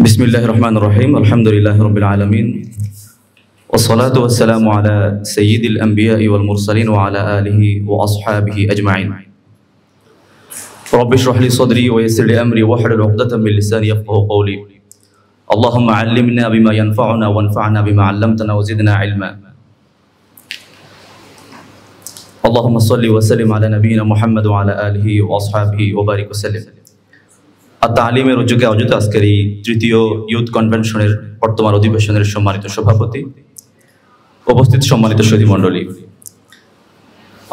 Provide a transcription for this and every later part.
बिस्मिल्लाहिर्रहमानिर्रहीम अल्हम्दुलिल्लाहि रब्बिल आलमीन वस्सलातु वस्सलामु अला सय्यिदिल अंबिया'i वल मुरसलीन व अला आलिहि व अस्हाबिहि अजमाइन। रब्बि इश्रह ली सदरी व यस्सिर ली अमरी वहलुल उक़दतम मिन लिसानी यफ़क़हू क़ौली। अल्लाहुम्मा अल्लिमना बिमा यनफ़अुना वन्फ़अना बिमा अल्लमतना व ज़िदना इल्मा। अल्लाहुम्मा सल्लि व सल्लिम अला नबियिना मुहम्मद व अला आलिहि व अस्हाबिहि व बारिक वसल्लिम। তালিমের উদ্যোগে আয়োজিত আজকের এই তৃতীয় ইউথ কনভেনশনের বর্তমান অধিবেশনের সম্মানিত সভাপতি, উপস্থিত সম্মানিত সুধীমণ্ডলী,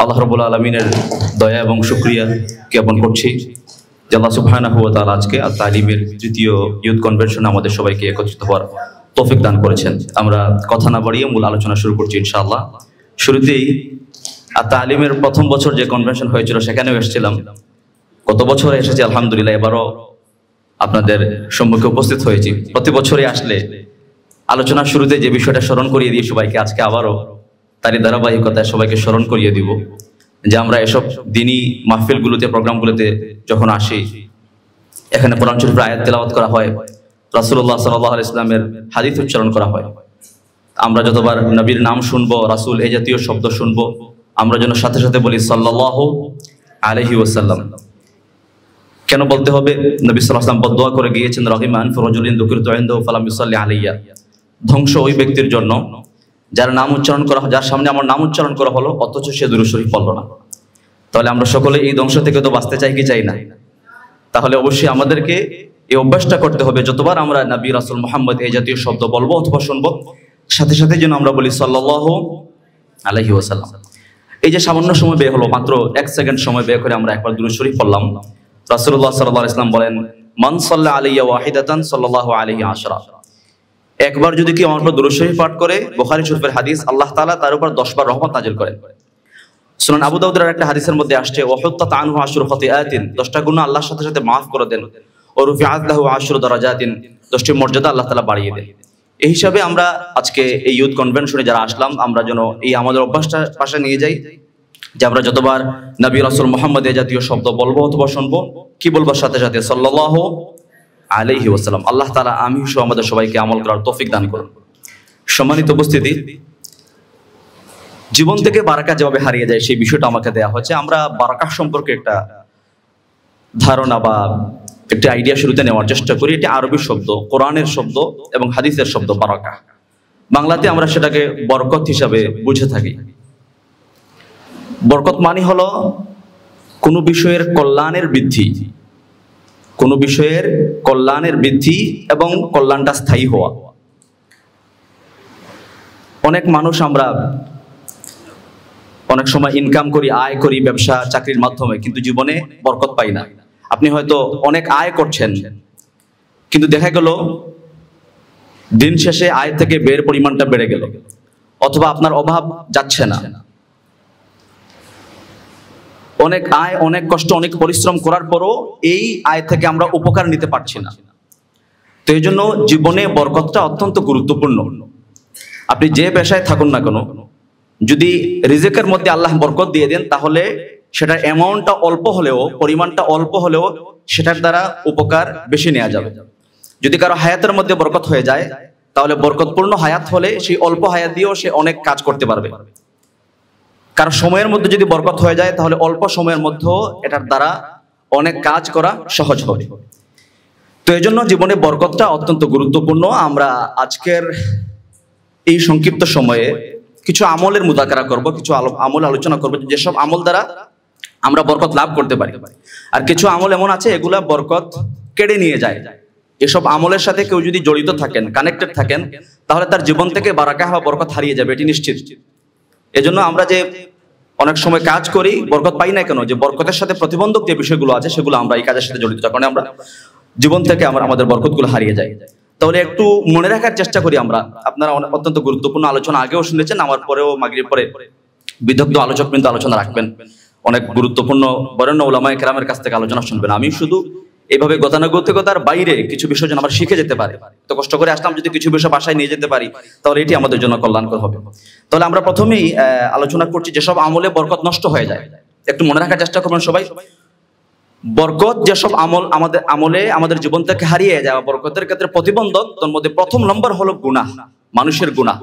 আল্লাহ রাব্বুল আলামিনের দয়া এবং শুকরিয়া জ্ঞাপন করছি যে আল্লাহ সুবহানাহু ওয়া তাআলা আজকে তালিমের তৃতীয় ইউথ কনভেনশনে আমাদের সবাইকে একত্রিত হওয়ার তৌফিক দান করেছেন। আমরা কথা না বাড়িয়ে মূল আলোচনা শুরু করছি ইনশাআল্লাহ। শুরুতেই তালিমের প্রথম বছর যে কনভেনশন হয়েছিল সেখানেও এসেছিলাম, গত বছরে এসেছি আলহামদুলিল্লাহ, এবারও আপনাদের সম্মুখে উপস্থিত হয়েছি। প্রতি বছরই আসলে আলোচনার শুরুতে যে বিষয়টা স্মরণ করিয়ে দিই সবাইকে, আজকে আবারও তারই ধারাবাহিকতায় সবাইকে স্মরণ করিয়ে দিব যে আমরা এসব দিনী মাহফিলগুলোতে, প্রোগ্রামগুলোতে যখন আসি, এখানে কোরআন শরীফের আয়াত তেলাওয়াত করা হয়, রাসূলুল্লাহ সাল্লাল্লাহু আলাইহি ওয়াসাল্লামের হাদিস উচ্চারণ করা হয়। আমরা যতবার নবীর নাম শুনবো, রাসূল এই জাতীয় শব্দ শুনবো, আমরা যেন সাথে সাথে বলি সাল্লাল্লাহু আলাইহি ওয়াসাল্লাম। কেন বলতে হবে? নবী সাল্লাল্লাহু আলাইহি ওয়াসাল্লাম বদদুয়া করে গিয়েছেন, রাহিমান ফরজুলিন যুকিরতু ইনদাহু ফালাম ইউসাল্লি আলাইয়া। ধ্বংস ওই ব্যক্তির জন্য যার নাম উচ্চারণ করা, যার সামনে আমার নাম উচ্চারণ করা হলো অথচ সে দুরূদ শরীফ পড়ল না। তাহলে আমরা সকলে এই ধ্বংস থেকে তো বাঁচতে চাই কি চাই না? তাহলে অবশ্যই আমাদেরকে এই অভ্যাসটা করতে হবে, যতবার আমরা নবী রাসূল মুহাম্মদ এই জাতীয় শব্দ বলবো অথবা শুনবো, সাথে সাথে যেন আমরা বলি সাল্লাল্লাহু আলাইহি ওয়াসাল্লাম। এই যে সামান্য সময় ব্যয় হলো, মাত্র 1 সেকেন্ড সময় ব্যয় করে আমরা একবার দুরূদ শরীফ পড়লাম। রাসূলুল্লাহ সাল্লাল্লাহু আলাইহি ওয়াসাল্লাম বলেন, মান সাল্লা আলাইয়া ওয়াহিদাতান সাল্লাল্লাহু আলাইহি আশরা। একবার যদি কেউ আমার উপর দুরূদ শরীফ পাঠ করে, বুখারী শরীফের হাদিস, আল্লাহ তাআলা তার উপর 10 বার রহমত নাযিল করেন। সুনান আবু দাউদের একটা হাদিসের মধ্যে আসছে, ওয়াহুত্তাত আনহু আশরু খাতিআতিন, 10টা গুনাহ আল্লাহর সাথে সাথে মাফ করে দেন। ও রুফিআত লাহু আশরু দারাজাতিন, 10টি মর্যাদা আল্লাহ তাআলা বাড়িয়ে দেন। এই হিসাবে আমরা আজকে এই ইউথ কনভেনশনে যারা আসলাম, আমরা যেন এই আমাদের অভ্যাসটা পাশে নিয়ে যাই যে আমরা যতবার নবী রাসূল মুহাম্মদ এই জাতীয় শব্দ বলবো অথবা শুনবো, কি বলবো? সাথে সাথে সাল্লাল্লাহু আলাইহি ওয়াসাল্লাম। আল্লাহ তাআলা আমি সহ আমাদের সবাইকে আমল করার তৌফিক দান করুন। সম্মানিত উপস্থিতি, জীবন থেকে বারাকা যেভাবে হারিয়ে যায় সেই বিষয়টা আমাকে দেয়া হয়েছে। আমরা বারাকা সম্পর্কে একটা ধারণা বা একটা আইডিয়া শুরুতে নেওয়ার চেষ্টা করি। এটি আরবি শব্দ, কোরআনের শব্দ এবং হাদিসের শব্দ বারাকা। বাংলাতে আমরা সেটাকে বরকত হিসাবে বুঝে থাকি। বরকত মানে হলো কোনো বিষয়ের কল্যাণের বৃদ্ধি, কোনো বিষয়ের কল্যাণের বৃদ্ধি এবং কল্যাণটা স্থায়ী হওয়া। অনেক মানুষ আমরা অনেক সময় ইনকাম করি, আয় করি ব্যবসা চাকরির মাধ্যমে, কিন্তু জীবনে বরকত পাই না। আপনি হয়তো অনেক আয় করছেন, কিন্তু দেখা গেল দিন শেষে আয় থেকে ব্যয়ের পরিমাণটা বেড়ে গেল, অথবা আপনার অভাব যাচ্ছে না। অনেক আয়, অনেক কষ্ট, অনেক পরিশ্রম করার পরও এই আয় থেকে আমরা উপকার নিতে পারছি না। তো এই জন্য জীবনে বরকতটা অত্যন্ত গুরুত্বপূর্ণ। আপনি যে পেশায় থাকুন না কেন, যদি রিজিকের মধ্যে আল্লাহ বরকত দিয়ে দেন, তাহলে সেটার অ্যামাউন্টটা অল্প হলেও, পরিমাণটা অল্প হলেও সেটার দ্বারা উপকার বেশি নেওয়া যাবে। যদি কারো হায়াতের মধ্যে বরকত হয়ে যায়, তাহলে বরকতপূর্ণ হায়াত হলে সেই অল্প হায়াত দিয়েও সে অনেক কাজ করতে পারবে। কারণ সময়ের মধ্যে যদি বরকত হয়ে যায়, তাহলে অল্প সময়ের মধ্যেও এটার দ্বারা অনেক কাজ করা সহজ হবে। তো এই জন্য জীবনে বরকতটা অত্যন্ত গুরুত্বপূর্ণ। আমরা আজকের এই সংক্ষিপ্ত সময়ে কিছু আমলের মুযাকারা করব, কিছু আমল আলোচনা করব, যেসব আমল দ্বারা আমরা বরকত লাভ করতে পারি। আর কিছু আমল এমন আছে এগুলা বরকত কেড়ে নিয়ে যায়। এসব আমলের সাথে কেউ যদি জড়িত থাকেন, কানেক্টেড থাকেন, তাহলে তার জীবন থেকে বারাকা বা বরকত হারিয়ে যাবে, এটি নিশ্চিত। এজন্য আমরা যে অনেক সময় কাজ করি বরকত পাই না কেন, যে বরকতের সাথে প্রতিবন্ধক যে বিষয়গুলো আছে সেগুলো আমরা এই কাজের সাথে জড়িত, কারণে আমরা জীবন থেকে আমাদের বরকতগুলো হারিয়ে যায়। তাহলে একটু মনে রাখার চেষ্টা করি আমরা। আপনারা অত্যন্ত গুরুত্বপূর্ণ আলোচনা আগেও শুনেছেন, আমার পরেও মাগরিব পরে বিদগ্ধ আলোচক কিন্তু আলোচনা রাখবেন, অনেক গুরুত্বপূর্ণ বরেণ্য উলামায়ে কেরামের কাছ থেকে আলোচনা শুনবেন। আমি শুধু এইভাবে গতানুগতিকতার বাইরে কিছু বিষয় যেন আমরা শিখে যেতে পারি, তো কষ্ট করে আসলাম, যদি কিছু বিষয় বাসায় নিয়ে যেতে পারি তাহলে এটি আমাদের জন্য কল্যাণকর হবে। তাহলে আমরা প্রথমেই আলোচনা করছি যেসব আমলে বরকত নষ্ট হয়ে যায়। একটু মনে রাখার চেষ্টা করবেন সবাই। বরকত যেসব আমলে আমাদের জীবন থেকে হারিয়ে যায়, বরকতের ক্ষেত্রে প্রতিবন্ধক, তার মধ্যে প্রথম নম্বর হলো গুনাহ, মানুষের গুনাহ।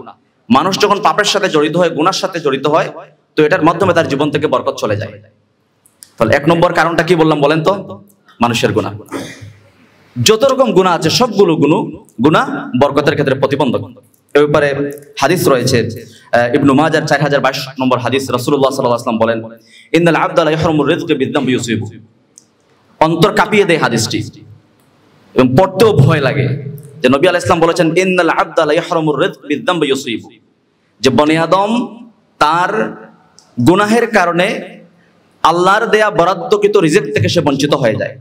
মানুষ যখন পাপের সাথে জড়িত হয়, গুনার সাথে জড়িত হয়, তো এটার মাধ্যমে তার জীবন থেকে বরকত চলে যায়। তাহলে 1 নম্বর কারণটা কি বললাম বলেন তো? মানুষের গুনাহ। যত রকম গুনাহ আছে সবগুলো গুনাহ বরকতের ক্ষেত্রে প্রতিবন্ধক। এই ব্যাপারে হাদিস রয়েছে, ইবনু মাজার 4022 নম্বর হাদিস, রাসূলুল্লাহ সাল্লাল্লাহু আলাইহি ওয়াসাল্লাম বলেন, ইন্নাল আবদা লা ইয়াহরুমুর রিজকা বিদ্দামবি ইউসিবু। অন্তর কাঁপিয়ে দেয় হাদিসটি এবং পড়তেও ভয় লাগে, যে নবী আলাইহিস সালাম বলেছেন, ইন্নাল আবদা লা ইয়াহরুমুর রিজকা বিদ্দামবি ইউসিবু, যে বনি আদম তার গুনাহের কারণে আল্লাহর দেয়া বরাদ্দকৃত রিজিক থেকে সে বঞ্চিত হয়ে যায়।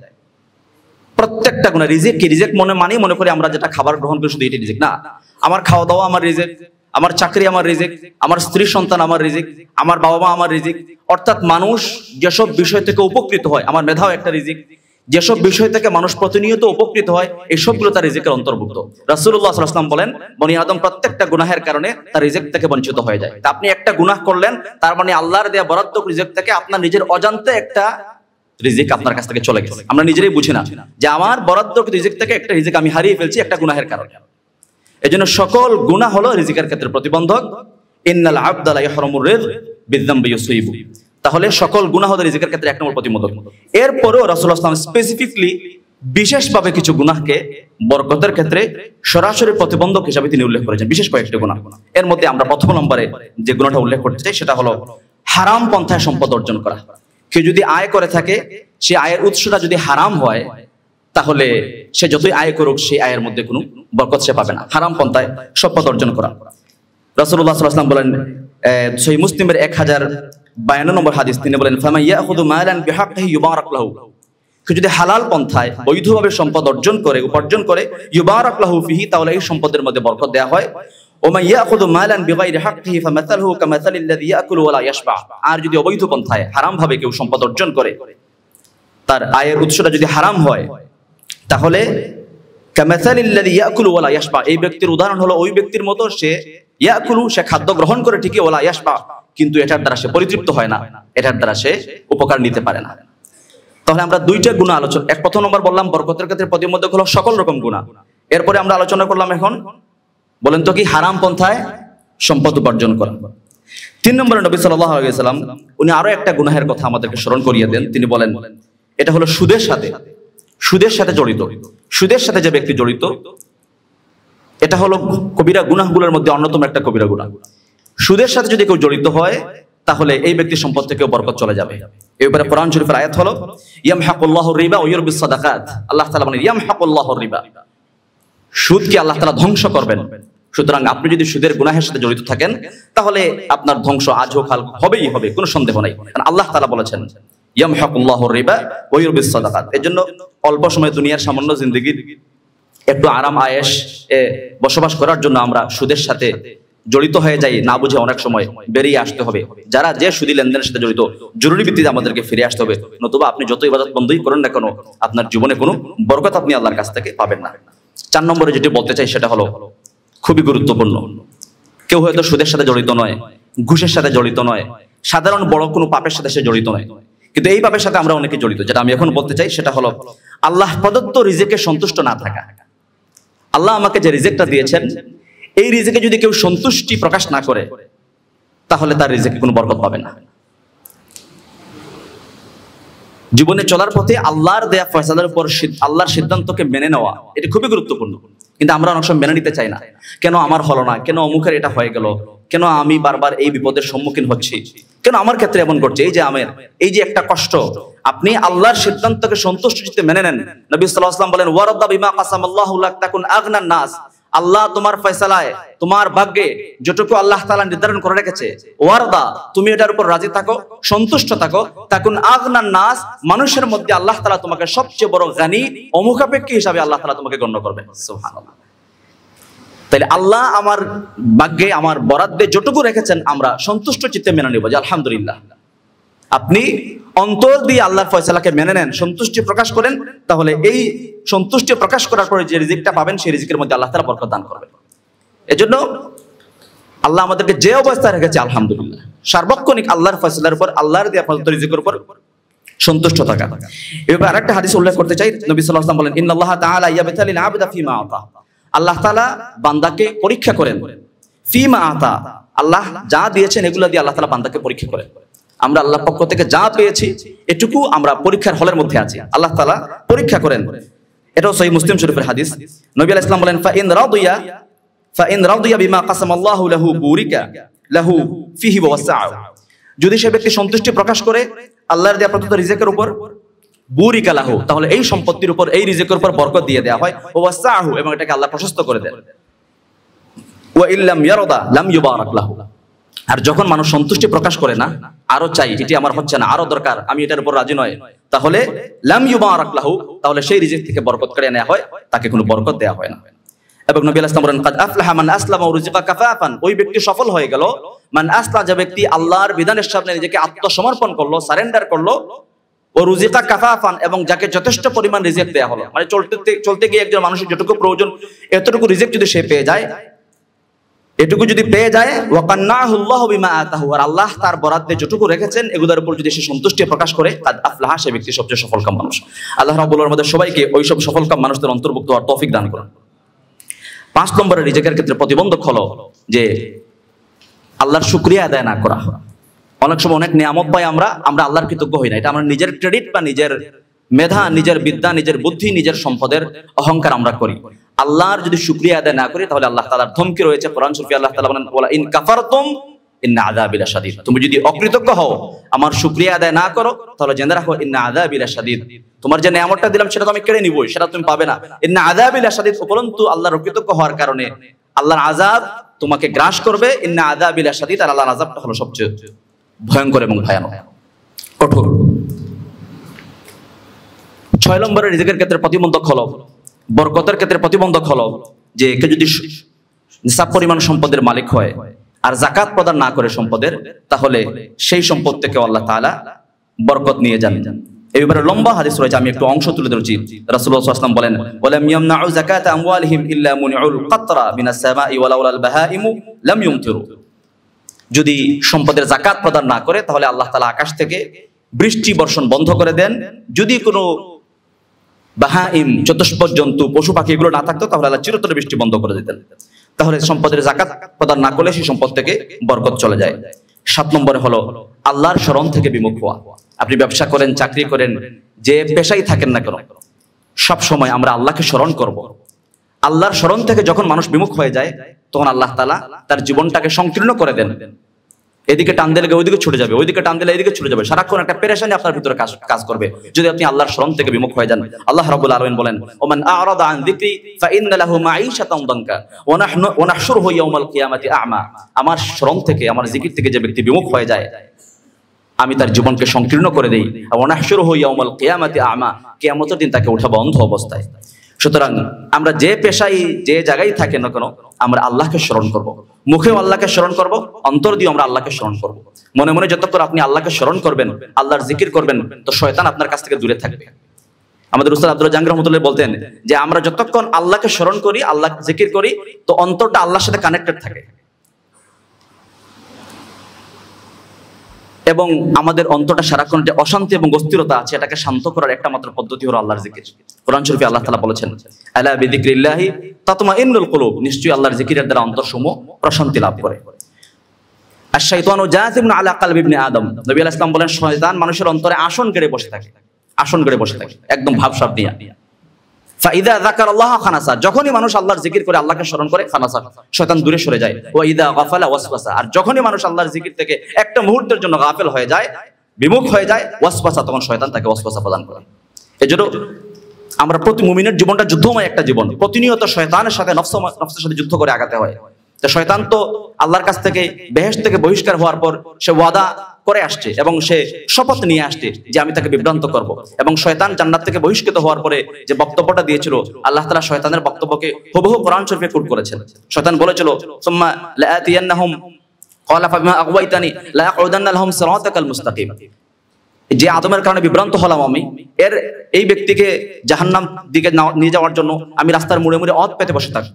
প্রত্যেকটা গুনাহ, রিজিক কি? রিজিক মনে করি আমরা যেটা খাবার গ্রহণ করি শুধু এটি রিজিক না। আমার খাওয়া দাওয়া আমার রিজিক, আমার চাকরি আমার রিজিক, আমার স্ত্রী সন্তান আমার রিজিক, আমার বাবা মা আমার রিজিক। অর্থাৎ মানুষ যেসব বিষয় থেকে উপকৃত হয়, আমার মেধাও একটা রিজিক, যেসব বিষয় থেকে মানুষ প্রতিনিয়ত উপকৃত হয়, এই সবগুলো তার রিজিকের অন্তর্ভুক্ত। রাসূলুল্লাহ সাল্লাল্লাহু আলাইহি ওয়াসাল্লাম বলেন, বনি আদম প্রত্যেকটা গুনাহের কারণে তার রিজিক থেকে বঞ্চিত হয়ে যায়। তা আপনি একটা গুনাহ করলেন, তার মানে আল্লাহর দেয়া বরাদ্দ রিজিক থেকে আপনার নিজের অজান্তে একটা রিজিক আপনার কাছ থেকে চলে গেছে। আমরা নিজেরাই বুঝি না যে আমার বরাদ্দ রিজিক থেকে একটা রিজিক আমি হারিয়ে ফেলছি একটা গুনাহের কারণে। এজন্য সকল গুনাহ হলো রিজিকের ক্ষেত্রে প্রতিবন্ধক। ইন্নাল আবদা লা ইয়াহরুমুর রিজকা বিদ্দামবি ইউসিবু। তাহলে সকল গুনাহ হলো রিজিকের ক্ষেত্রে 1 নম্বর প্রতিবন্ধক। এরপরেও রাসূলুল্লাহ সাল্লাল্লাহু আলাইহি ওয়াসাল্লাম স্পেসিফিকলি বিশেষভাবে কিছু গুনাহকে বরকতের ক্ষেত্রে সরাসরি প্রতিবন্ধক হিসেবে তিনি উল্লেখ করেছেন, বিশেষ কয়েকটি গুনাহ। এর মধ্যে আমরা প্রথম নম্বরে যে গুনাহটা উল্লেখ করতে চাই সেটা হলো হারাম পন্থায় সম্পদ অর্জন করা। কেউ যদি আয় করে থাকে, সে আয়ের উৎসটা যদি হারাম হয়, তাহলে সে যতই আয় করুক সেই আয়ের মধ্যে কোনো বরকত সে পাবে না। হারাম পন্থায় সম্পদ অর্জন করা। রাসূলুল্লাহ সাল্লাল্লাহু আলাইহি ওয়াসাল্লাম বলেন, সহিহ মুসলিমের 1052 নম্বর হাদিস, তিনি বলেন, ফামা ইয়াখুযু মালান বিহাক্কিহি ইউবারাক লাহু। কেউ যদি হালাল পন্থায় বৈধভাবে সম্পদ উপার্জন করে ইউবারাক লাহু ফিহি, তাহলে এই সম্পদের মধ্যে বরকত দেয়া হয়। ওমা ইয়াখুযু মালান বিগাইরি হাক্কিহি ফামাসালুহু কামাসালিল্লাযী ইয়াকুলু ওয়া লা ইয়াশবা। আর যদি অবৈধ পন্থায় হারাম ভাবে কেউ সম্পদ অর্জন করে, তার আয়ের উৎসটা যদি হারাম হয়, তাহলে কামাসালিল্লাযী ইয়াকুলু ওয়া লা ইয়াশবা, এই ব্যক্তির উদাহরণ হলো ওই ব্যক্তির মতো, সে ইয়াকুলু, সে খাদ্য গ্রহণ করে ঠিকই, ওয়া লা ইয়াশবা, কিন্তু এটার দ্বারা সে পরিতৃপ্ত হয় না, এটার দ্বারা সে উপকার নিতে পারে না। তাহলে আমরা দুইটা গুনাহ আলোচনা, প্রথম নম্বর বললাম বরকতের ক্ষেত্রে প্রতিবন্ধক হলো সকল রকম গুনাহ। এরপরে আমরা আলোচনা করলাম, এখন বলেন তো কি? হারাম পন্থায় সম্পদ উপার্জন করা। 3 নম্বরে নবী সাল্লাল্লাহু আলাইহি ওয়াসাল্লাম উনি আরো একটা গুনাহের কথা আমাদেরকে স্মরণ করিয়ে দেন। তিনি বলেন, এটা হলো সুদের সাথে জড়িত। সুদের সাথে যে ব্যক্তি জড়িত, এটা হলো কবিরা গুনাহগুলোর মধ্যে অন্যতম একটা কবিরা গুনাহ। সুদের সাথে যদি কেউ জড়িত হয়, তাহলে এই ব্যক্তির সম্পদ থেকে বরকত চলে যাবে। এই ব্যাপারে কোরআন শরীফের আয়াত হলো, ইয়ামহাকুল্লাহুর রিবা ওয়া ইউরবিস সাদাকাত। আল্লাহ তাআলা বলেন, ইয়ামহাকুল্লাহুর রিবা, সুদকে আল্লাহ তাআলা ধ্বংস করবেন। সুতরাং আপনি যদি সুদের গুনাহের সাথে জড়িত থাকেন, তাহলে আপনার ধ্বংস আজ হোক কাল হবেই হবে, কোনো সন্দেহ নাই। কারণ আল্লাহ তাআলা বলেছেন, ইয়ামহাকুল্লাহুর রিবা ওয়া ইউরবিস সাদাকাত। এজন্য অল্প সময় দুনিয়ার সামান্য জিন্দেগির একটু আরাম আয়েশ বসবাস করার জন্য আমরা সুদের সাথে জড়িত হয়ে যাই, না বুঝে অনেক সময় বেরিয়ে আসতে হবে। যারা যে সুদী লেনদেনের সাথে জড়িত, জরুরি ভিত্তিতে আমাদেরকে ফিরে আসতে হবে, নতুবা আপনি যত ইবাদত বন্ধই করেন না কেন, আপনার জীবনে কোনো বরকত আপনি আল্লাহর কাছ থেকে পাবেন না। 4 নম্বরে যেটি বলতে চাই সেটা হলো খুবই গুরুত্বপূর্ণ। কেউ হয়তো সুদের সাথে জড়িত নয়, ঘুষের সাথে জড়িত নয়, সাধারণ বড় কোনো পাপের সাথে সে জড়িত নয়, কিন্তু এই পাপের সাথে আমরা অনেকে জড়িত। যেটা আমি এখন বলতে চাই সেটা হলো আল্লাহ প্রদত্ত রিজিকে সন্তুষ্ট না থাকা। আল্লাহ আমাকে যে রিজিকটা দিয়েছেন, এই রিজিকে যদি কেউ সন্তুষ্টি প্রকাশ না করে, তাহলে তার রিজিকে কোনো বরকত পাবে না। জীবনে চলার পথে আল্লাহর দেয়া ফয়সালার উপর আল্লাহর সিদ্ধান্তকে মেনে নেওয়া, এটা খুবই গুরুত্বপূর্ণ। কিন্তু আমরা অনেক সময় মেনে নিতে চাই না। কেন আমার হলো না, কেন অমুকের এটা হয়ে গেল, কেন আমি বারবার এই বিপদের সম্মুখীন হচ্ছি, কেন আমার ক্ষেত্রে এমন করছে, এই যে একটা কষ্ট। আপনি আল্লাহর সিদ্ধান্তকে সন্তুষ্টিতে মেনে নেন। নবী সাল্লাল্লাহু আলাইহি ওয়াসাল্লাম বলেন, ওয়ারাদা বিমা কাসামাল্লাহু লাক তাকুন আগনান নাস। আল্লাহ তোমার ফয়সালায়, তোমার ভাগ্যে যেটুকু আল্লাহ তাআলা নির্ধারণ করে রেখেছে, ওয়ারাদা, তুমি এটার উপর রাজি থাকো, সন্তুষ্ট থাকো, তাকুন আগনান নাস, মানুষের মধ্যে আল্লাহ তাআলা তোমাকে সবচেয়ে বড় গানি, অমুখাপেক্ষী হিসাবে আল্লাহ তাআলা তোমাকে গণ্য করবেন। সুবহানাল্লাহ। তাইলে আল্লাহ আমার ভাগ্যে, আমার বরাদ্দে যতটুকু রেখেছেন, আমরা সন্তুষ্ট চিত্তে মেনে নেব যে আলহামদুলিল্লাহ। আপনি অন্তর দিয়ে আল্লাহর ফয়সালাকে মেনে নেন, সন্তুষ্টি প্রকাশ করেন, তাহলে এই সন্তুষ্টি প্রকাশ করার পরে যে রিজিকটা পাবেন, সেই রিজিকের মধ্যে আল্লাহ তাআলা বরকত দান করবেন। এজন্য আল্লাহ আমাদেরকে যে অবস্থায় রেখেছে, আলহামদুলিল্লাহ, সার্বক্ষণিক আল্লাহর ফয়সালার উপর, আল্লাহর দেয়া ফজল রিজিকের উপর সন্তুষ্ট থাকা। এবার আরেকটা হাদিস উল্লেখ করতে চাই, নবী সাল্লাল্লাহু আলাইহি ওয়াসাল্লাম বলেন ইন্নাল্লাহা তাআলা ইয়াবতালিল আবদা ফিমা আতা, আল্লাহ তাআলা বান্দাকে পরীক্ষা করেন ফিমা আতা, আল্লাহ যা দিয়েছেন এগুলো দিয়ে আল্লাহ তাআলা বান্দাকে পরীক্ষা করেন। আমরা আল্লাহর পক্ষ থেকে যা পেয়েছি এটুকু আমরা পরীক্ষার হলের মধ্যে আছি, আল্লাহ তাআলা পরীক্ষা করেন। এটাও সহিহ মুসলিম শরীফের হাদিস। নবী আলাইহিস সালাম বলেন ফা ইন রাদিয়া বিমা কাসামাল্লাহু লাহু বুরিকা লাহু ফিহি ওয়া ওয়াসআ, যদি সে ব্যক্তি সন্তুষ্টি প্রকাশ করে আল্লাহর দেয়া প্রদত্ত রিজিকের উপর, বুরিকা লাহু, তাহলে এই সম্পত্তির উপর এই রিজিকের উপর বরকত দিয়ে দেয়া হয়, ওয়া ওয়াসআহু, এবং এটাকে আল্লাহ প্রশস্ত করে দেন। ওয়া ইল্লাম ইয়ারদা লাম ইউবারাক লাহু, আর যখন মানুষ সন্তুষ্টি প্রকাশ করে না, আরো চাই, এটি আমার হচ্ছে না, আরো দরকার, আমি এটার উপর রাজি নয়, তাহলে লাম ইউবারাক লাহু, তাহলে সেই রিজিক থেকে বরকত কেড়ে নেওয়া হয়, তাকে কোনো বরকত দেয়া হয় না। এবং নবী আলাইহিস সালাম বলেন কাদ আফলাহা মান আসলামা ওয়া রুজিকা কাফাফান, ওই ব্যক্তি সফল হয়ে গেল, মান আসলা, যে ব্যক্তি আল্লাহর বিধানের সামনে নিজেকে আত্মসমর্পণ করলো, সারেন্ডার করলো, ও রুজিকা কাফাফান, এবং যাকে যথেষ্ট পরিমাণ রিজিক দেয়া হলো, মানে চলতে গিয়ে একজন মানুষের যতটুকু প্রয়োজন এতটুকু রিজিক যদি সে পেয়ে যায়, এটুকু যদি পেয়ে যায়, ওয়া কান্নাহুল্লাহু বিমা আতাহু, আর আল্লাহ তার বরাদ্দে যতটুকু রেখেছেন এগুলোর উপর যদি সে সন্তুষ্টি প্রকাশ করে, কাদ আফলাহা, সে ব্যক্তি সবচেয়ে সফলকাম মানুষ। আল্লাহ রাব্বুল আলামিন আমাদের সবাইকে ওই সব সফলকাম মানুষদের অন্তর্ভুক্ত হওয়ার তৌফিক দান করুন। 5 নম্বরের রিজিকের ক্ষেত্রে প্রতিবন্ধক হলো যে আল্লাহর শুকরিয়া আদায় না করা। অনেক সময় অনেক নিয়ামত পাই আমরা আল্লাহর কৃতজ্ঞ হই না, এটা আমরা নিজের ক্রেডিট বা নিজের মেধা, নিজের বিদ্যা, নিজের বুদ্ধি, নিজের সম্পদের অহংকার আমরা করি। আল্লাহর যদি শুকরিয়া আদায় না করি তাহলে আল্লাহ তাআলার ধমকি রয়েছে কোরআন শরীফে, আল্লাহ তাআলা বলেন ওয়ালা ইন কাফারতুম ইন্না আযাবি লাশাদীদ, তুমি যদি অকৃতজ্ঞ হও, আমার শুকরিয়া আদায় না করো, তাহলে জেনে রাখো ইন্না আযাবি লাশাদীদ, তোমার যে নিয়ামতটা দিলাম সেটা তো আমি কেড়ে নিবই, সেটা তুমি পাবে না। ইন্না আযাবি লাশাদীদ, উপরন্তু আল্লাহর অকৃতজ্ঞ হওয়ার কারণে আল্লাহর আযাব তোমাকে গ্রাস করবে। ইন্না আযাবি লাশাদীদ, আর আল্লাহর আযাবটা হলো সবচেয়ে ভয়ঙ্কর এবং ভয়ানক, কঠোর। 6 নম্বরের রিজিকের ক্ষেত্রে প্রতিবন্ধক হলো, বরকতের ক্ষেত্রে প্রতিবন্ধক হলো যে কেউ যদি নিসাব পরিমাণ সম্পদের মালিক হয় আর যাকাত প্রদান না করে সম্পদের, তাহলে সেই সম্পদ থেকে আল্লাহ তাআলা বরকত নিয়ে যান। এই ব্যাপারে লম্বা হাদিস রয়েছে, আমি একটু অংশ তুলে ধরছি। রাসূলুল্লাহ সাল্লাল্লাহু আলাইহি ওয়াসাল্লাম বলেন ওয়ালাম ইয়ামনাউ যাকাতা আমওয়ালিহিম ইল্লা মুনিউল কাতরা মিনাস সামাই ওয়ালাউলাল বাহাইমু লাম ইউমতিরু, যদি সম্পদের যাকাত প্রদান না করে তাহলে আল্লাহ তাআলা আকাশ থেকে বৃষ্টি বর্ষণ বন্ধ করে দেন। যদি কোনো বাহাইম, চতুষ্পদ জন্তু, পশু পাখি এগুলো না থাকতো তাহলে আল্লাহ চিরতরে বৃষ্টি বন্ধ করে দিতেন। তাহলে সম্পদের যাকাত প্রদান না করলে সেই সম্পদ থেকে বরকত চলে যায়। 7 নম্বরে হলো আল্লাহর শরণ থেকে বিমুখ হওয়া। আপনি ব্যবসা করেন, চাকরি করেন, যে পেশাই থাকেন না কেন, সব সময় আমরা আল্লাহকে স্মরণ করব। আল্লাহর শরণ থেকে যখন মানুষ বিমুখ হয়ে যায় তখন আল্লাহ তাআলা তার জীবনটাকে সংকীর্ণ করে দেন। এদিকে টান দিলে ওইদিকে ছুটে যাবে, ওইদিকে টান দিলে এদিকে ছুটে যাবে, সারাক্ষণ একটা পেরেশানি আপনার ভিতরে কাজ করবে যদি আপনি আল্লাহর শরণ থেকে বিমুখ হয়ে যান। আল্লাহ রাব্বুল আলামিন বলেন ওমান আ'রাদা আন যিকরি ফাইন্না লাহু মাঈশাতান দানকা ওয়া নাহশুরুহু ইয়াওমাল কিয়ামাতি আ'মা, আমার শরণ থেকে, আমার জিকির থেকে যে ব্যক্তি বিমুখ হয়ে যায় আমি তার জীবনকে সংকীর্ণ করে দেই। ওয়া নাহশুরুহু ইয়াওমাল কিয়ামাতি আ'মা, কিয়ামতের দিন তাকে উঠাবো অন্ধ অবস্থায়। সুতরাং আমরা যে পেশায় যে জায়গায় থাকি না কেন আমরা আল্লাহকে স্মরণ করব, মুখেও আল্লাহকে স্মরণ করব, অন্তর দিয়ে আমরা আল্লাহকে স্মরণ করব। মনে মনে যতক্ষণ আপনি আল্লাহকে স্মরণ করবেন, আল্লাহর জিকির করবেন, তো শয়তান আপনার কাছ থেকে দূরে থাকবে। আমাদের উস্তাদ আব্দুল জাহাঙ্গীর রাহমাতুল্লাহ বলতেন যে আমরা যতক্ষণ আল্লাহকে স্মরণ করি, আল্লাহ জিকির করি, তো অন্তরটা আল্লাহর সাথে কানেক্টেড থাকে এবং আমাদের অন্তরটা সারাক্ষণ যে অশান্তি এবং অস্থিরতা আছে এটাকে শান্ত করার একটা মাত্র পদ্ধতি হলো আল্লাহর জিকির। কোরআন শরীফে আল্লাহ তাআলা বলেছেন আলা বিযিকরিল্লাহি তাতমাইন্নুল কুলুব, নিশ্চয়ই আল্লাহর জিকিরের দ্বারা অন্তরসমূহ প্রশান্তি লাভ করে। আর শাইতানু জাযিবুন আলা কলবি ইবনে আদম, নবী আলাইহিস সালাম বলেন শয়তান মানুষের অন্তরে আসন গেড়ে বসে থাকে, আসন গেড়ে বসে থাকে একদম ভাবসাব নিয়ে। ফাইদা যাকারাল্লাহ খানাসা, যখনই মানুষ আল্লাহর জিকির করে, আল্লাহকে স্মরণ করে, খানাসা, শয়তান দূরে সরে যায়। ওয়া ইদা গাফালা ওয়াসওয়াসা, আর যখনই মানুষ আল্লাহর জিকির থেকে একটা মুহূর্তের জন্য গাফেল হয়ে যায়, বিমুখ হয়ে যায়, ওয়াসওয়াসা, তখন শয়তান তাকে ওয়াসওয়াসা প্রদান করে। এজন্য আমরা প্রতি মুমিনের জীবনটা যুদ্ধময় একটা জীবন, প্রতিনিয়ত শয়তানের সাথে নফসের সাথে যুদ্ধ করে আগাতে হয়। তো শয়তান তো আল্লাহর কাছ থেকে, বেহেশত থেকে বহিষ্কার হওয়ার পর সে ওয়াদা করে আসছে এবং সে শপথ নিয়ে আসছে যে আমি তাকে বিভ্রান্ত করব। এবং শয়তান জান্নাত থেকে বহিষ্কৃত হওয়ার পরে যে বক্তব্যটা দিয়েছিল, আল্লাহ তাআলা শয়তানের বক্তব্যকে হুবহু কোরআন শরীফে কোট করেছেন। শয়তান বলেছিল সুম্মা লাআতিয়ান্নাহুম ক্বালা ফাবিমা আগওয়াইতানি লাআকুদান্না লাহুম সিরাতাকাল মুস্তাকিম, যে আদমের কারণে বিভ্রান্ত হলাম আমি, এই ব্যক্তিকে জাহান্নাম দিকে নিয়ে যাওয়ার জন্য আমি রাস্তার মুড়ে মুড়ে অত পেতে বসে থাকি।